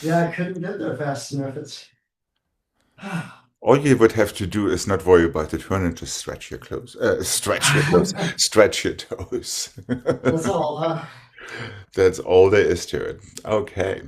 Yeah, I couldn't get there fast enough. It's All you would have to do is not worry about the turn and just stretch your toes. Stretch your toes. Stretch your toes. that's all, huh? That's all there is to it. Okay.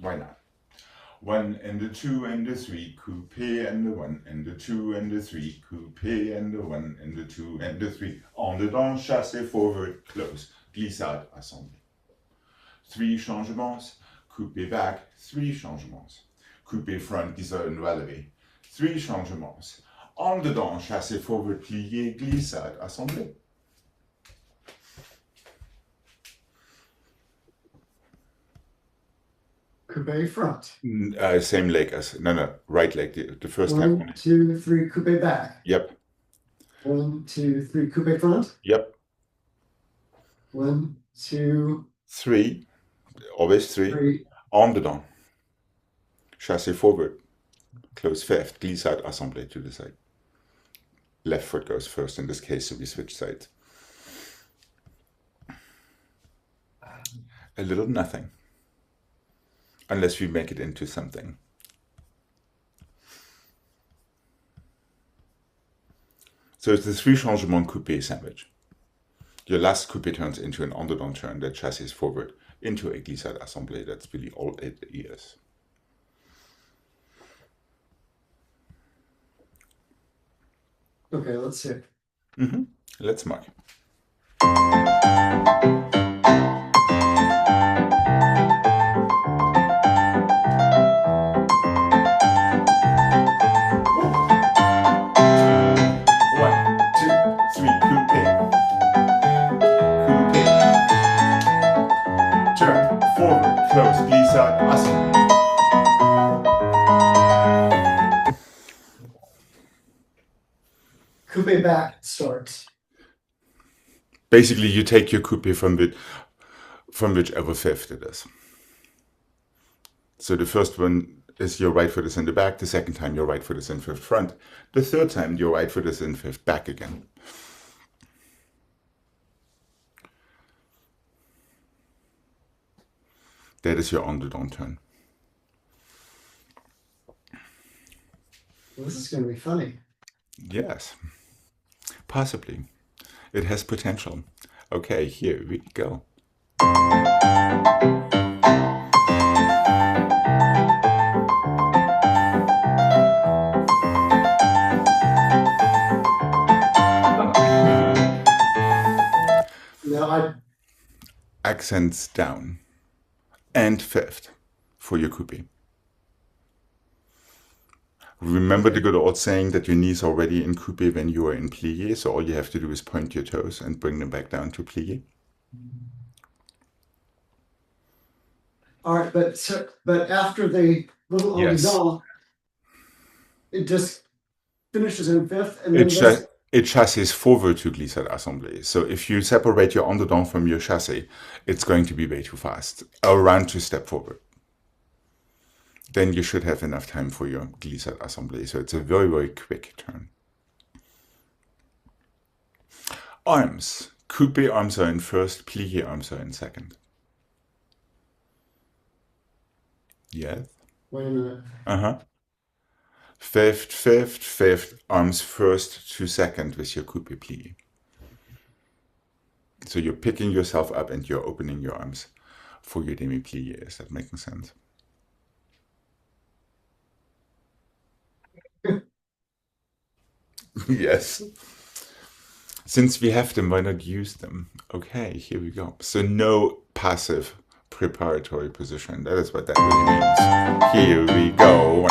Why not? 1 and the 2 and the 3, coupe and the 1 and the 2 and the 3, coupe and the 1 and the 2 and the 3. En dedans, chassé, forward, close, glissade, assemblée. 3 changements, coupe back, 3 changements. Coupe front, glissade, relevé. 3 changements. En dedans, chassé, forward, plié, glissade, assemblée. Coupe front. Same leg as, no, right leg, the first time. 1, 2, 3, coupe back. Yep. 1, 2, 3, coupe front. Yep. 1, 2, 3, always 3. 3. En dedans. Chassé forward. Close fifth. Glissade assemblée to the side. Left foot goes first in this case, so we switch sides. A little nothing. Unless we make it into something. So it's the 3 changement coupe sandwich. Your last coupe turns into an underdone turn that chassis forward into a glissade assemblée. That's really all it is. Okay, let's see. Let's mark. Close, glissade, assemblée. Coupe back starts. Basically, you take your coupe from whichever fifth it is. So the first one is your right foot is in the back. The second time, your right foot is in fifth front. The third time, your right foot is in fifth back again. That is your underdone turn. Well, this is going to be funny. Yes, possibly. It has potential. Okay, here we go. Now Accents down. And fifth for your coupe. Remember the good old saying that your knees are already in coupe when you are in plié, so all you have to do is point your toes and bring them back down to plié. All right, but after the little Yes. horizon, it just finishes in fifth, and then It chassis forward to glissade assemblée. So if you separate your underdone from your chassis, it's going to be way too fast. Around to step forward. Then you should have enough time for your glissade assemblée. So it's a very, very quick turn. Arms. Coupe arms are in first, plié arms are in second. Yes. wait a minute. Fifth, arms first to second with your coupe plié. So you're picking yourself up and you're opening your arms for your demi plié. Is that making sense? Yes. Since we have them, why not use them? Okay, here we go. So no passive preparatory position. That is what that really means. Here we go.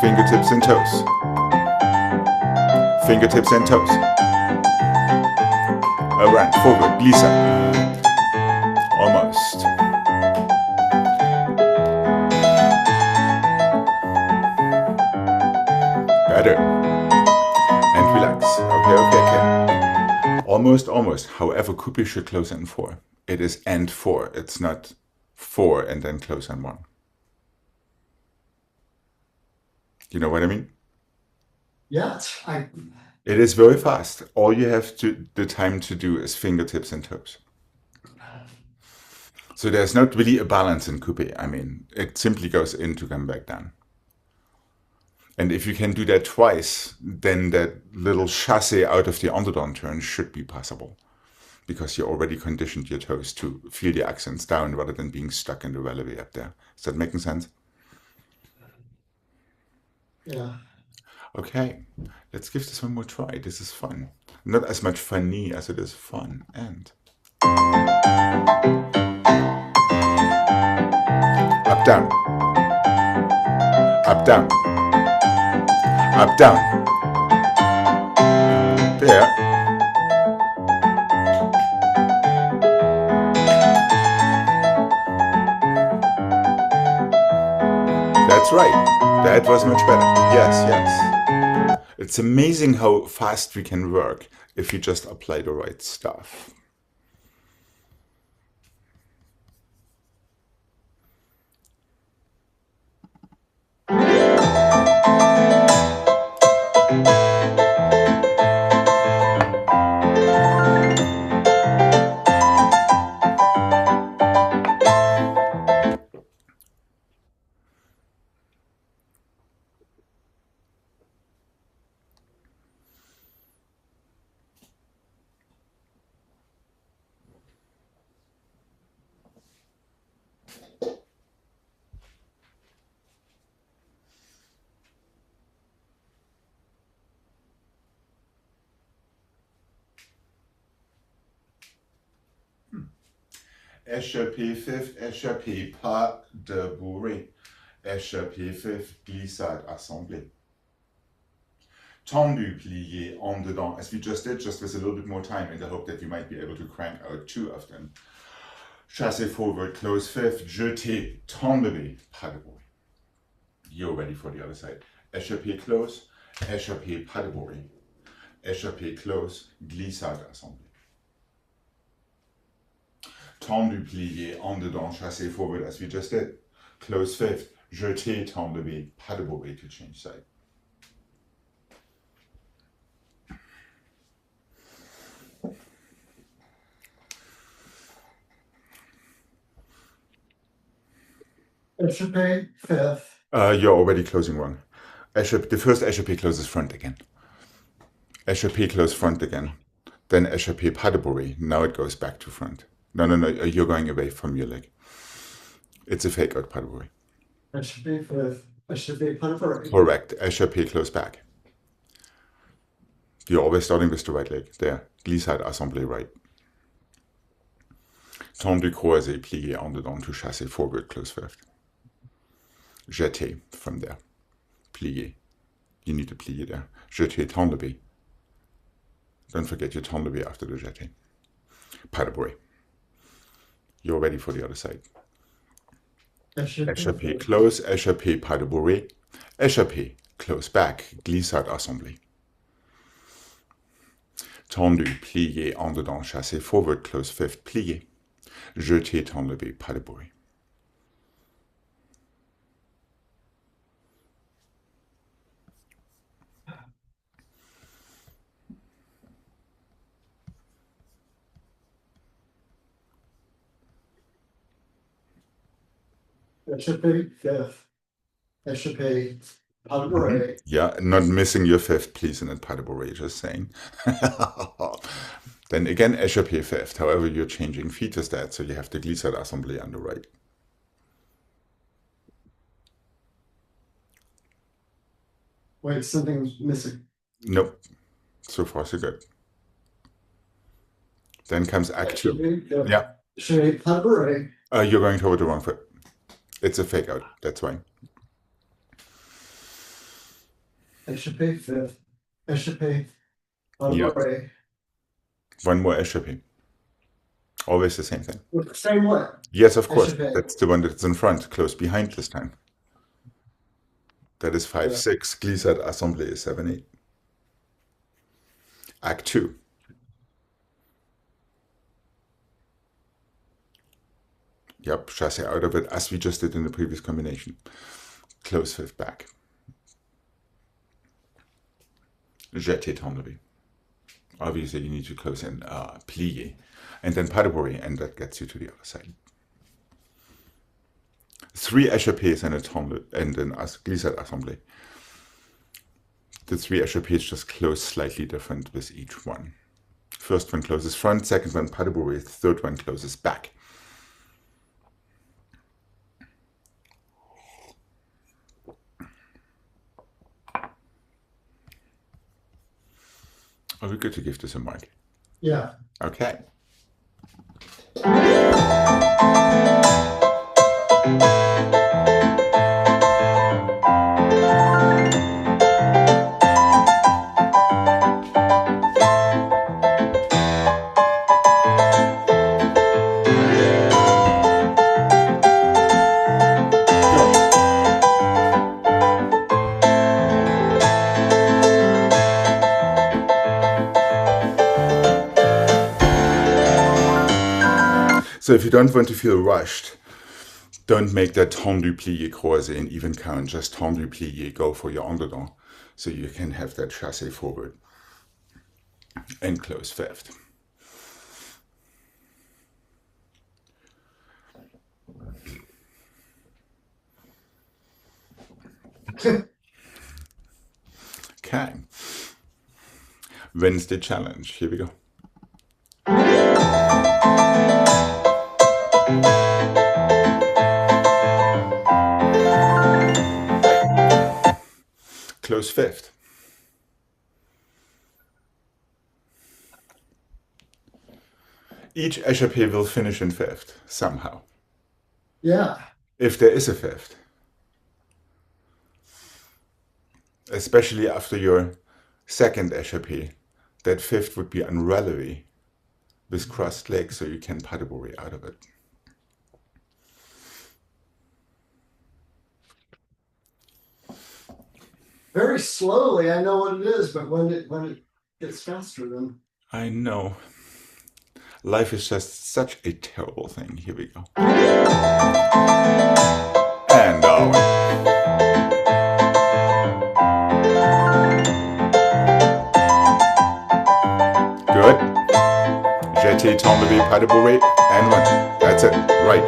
Fingertips and toes. Fingertips and toes. Around, forward, glissade. Almost. Better. And relax. Okay. Almost. However, coupe should close in 4. It is and 4. It's not 4 and then close on 1. You know what I mean? Yeah, It is very fast. All you have the time to do is fingertips and toes. So there's not really a balance in coupe. I mean, it simply goes in to come back down. And if you can do that twice, then that little chassé out of the underdone turn should be possible. because you already conditioned your toes to feel the accents down rather than being stuck in the releve up there. Is that making sense? Yeah. Okay, let's give this one more try. This is fun. Not as much funny as it is fun. And up, down. Up, down. Up, down. There. That's right. That was much better. Yes, yes. It's amazing how fast we can work if you just apply the right stuff. Échappé fifth, échappé pas de bourrée. Échappé fifth, glissade assemblée. Tendu, plié, en dedans, as we just did, just with a little bit more time in the hope that you might be able to crank out 2 of them. Chassé forward, close fifth, jeté, tombe, pas de bourrée. You're ready for the other side. Échappé close, échappé pas de bourrée. Échappé close, glissade assemblée. Tendu, plié, en dedans, chassé forward, as we just did. Close fifth, jeté, tombe, pas de bourrée to change side. Échappé fifth. You're already closing wrong. The first échappé closes front again. Échappé close front again. Then échappé pas de bourrée. Now it goes back to front. No, you're going away from your leg. It's a fake out pas de bourrée. Échappé fifth. Échappé pas de bourrée. Correct. Échappé close back. You're always starting with the right leg. There. Glissade assemblée right. Tendu croisé, plié en dedans to chassé forward, close fifth. Jeté from there. Plié. You need to plier there. Jeté, tombe. Don't forget your tombe after the jeté. Pas de bourrée. You're ready for the other side. Échappé close, échappé pas de bourrée. Échappé close back, glissade assemblée. Tendu, plié en dedans, chassé forward, close fifth, plié. Jeté, tombe, pas de bourrée. Échappé fifth. Échappé pas de bourrée. Yeah, not missing your fifth, please, in that pas de bourrée, just saying. Then again, échappé fifth. However, you're changing feet is that, so you have the glissade assemblée on the right. Wait, something's missing. Nope. So far, so good. Then comes Act 2. Yeah. Échappé pas de bourrée. You're going toward the wrong foot. It's a fake out, that's why. Échappé fifth. Échappé pas de Yeah. bourrée. One more échappé. Always the same thing. With the same way. Yes, of course. Échappé. That's the one that's in front, close behind this time. That is 5-6. Glissade assemblée is 7-8. Act 2. Yep, chassé out of it as we just did in the previous combination. Close fifth back. Jeté, tombe. Obviously, you need to close in plié. And then pas de bourrée, and that gets you to the other side. 3 échappés and a tombe, and then glissade assemblée. The 3 échappés just close slightly different with each one. First one closes front, second one pas de bourrée, third one closes back. Are we good to give this a mark? Yeah. Okay. So if you don't want to feel rushed, don't make that tendu plié croisé an even count, just tendu plié, go for your en-dedans, so you can have that chassé forward and close fifth. Okay. Wednesday challenge, here we go. Close fifth. Each échappé will finish in fifth, somehow. Yeah. If there is a fifth. Especially after your second échappé, that fifth would be en relevé with crossed legs, so you can pas de bourrée out of it. Very slowly, I know what it is, but when it gets faster, then I know. Life is just such a terrible thing. Here we go. And down. Good. Jeté, tombe, pas de bourrée, and one. That's it. Right.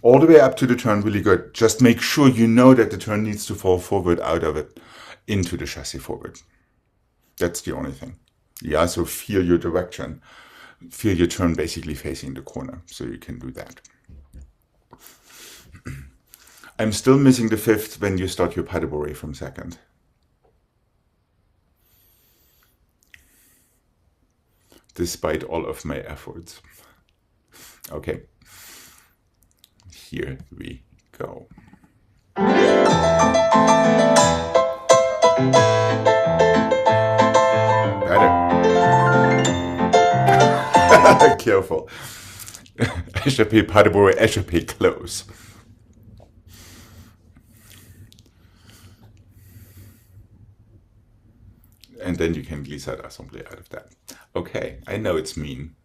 All the way up to the turn, really good. Just make sure you know that the turn needs to fall forward out of it into the chassis forward. That's the only thing. Yeah, so feel your direction. Feel your turn basically facing the corner, so you can do that. I'm still missing the fifth when you start your pas de bourrée from second. Despite all of my efforts. Okay. Here we go. Better. Careful. Échappé, pas de bourrée, échappé, close. And then you can glissade assemblée out of that. Okay, I know it's mean.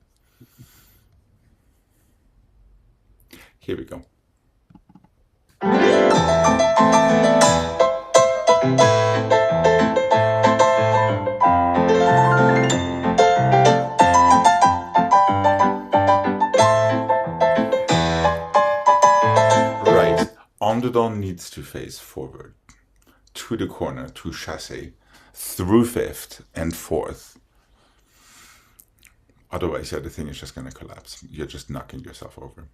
Here we go. Right, en-dedans needs to face forward, to the corner, to chassé, through fifth and fourth. Otherwise, yeah, the thing is just going to collapse. You're just knocking yourself over.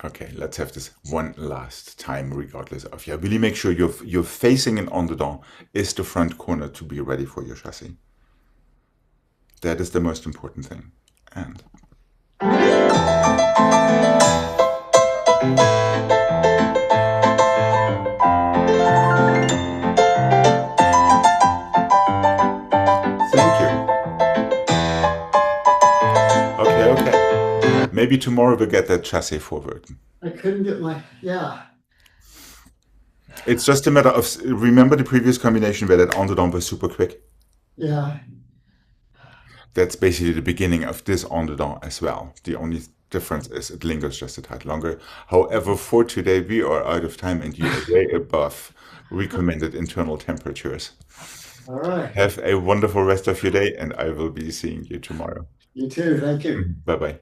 Okay, let's have this one last time, regardless of. Yeah, really make sure you're facing an en-dedans is the front corner to be ready for your chassis. That is the most important thing. And thank you. Okay. Maybe tomorrow we'll get that chassis forward. I couldn't get my, yeah. It's just a matter of, remember the previous combination where that en-dedans was super quick? Yeah. That's basically the beginning of this en-dedans as well. The only difference is it lingers just a tad longer. However, for today, we are out of time and you are way above recommended internal temperatures. All right. Have a wonderful rest of your day, and I will be seeing you tomorrow. You too. Thank you. Bye-bye.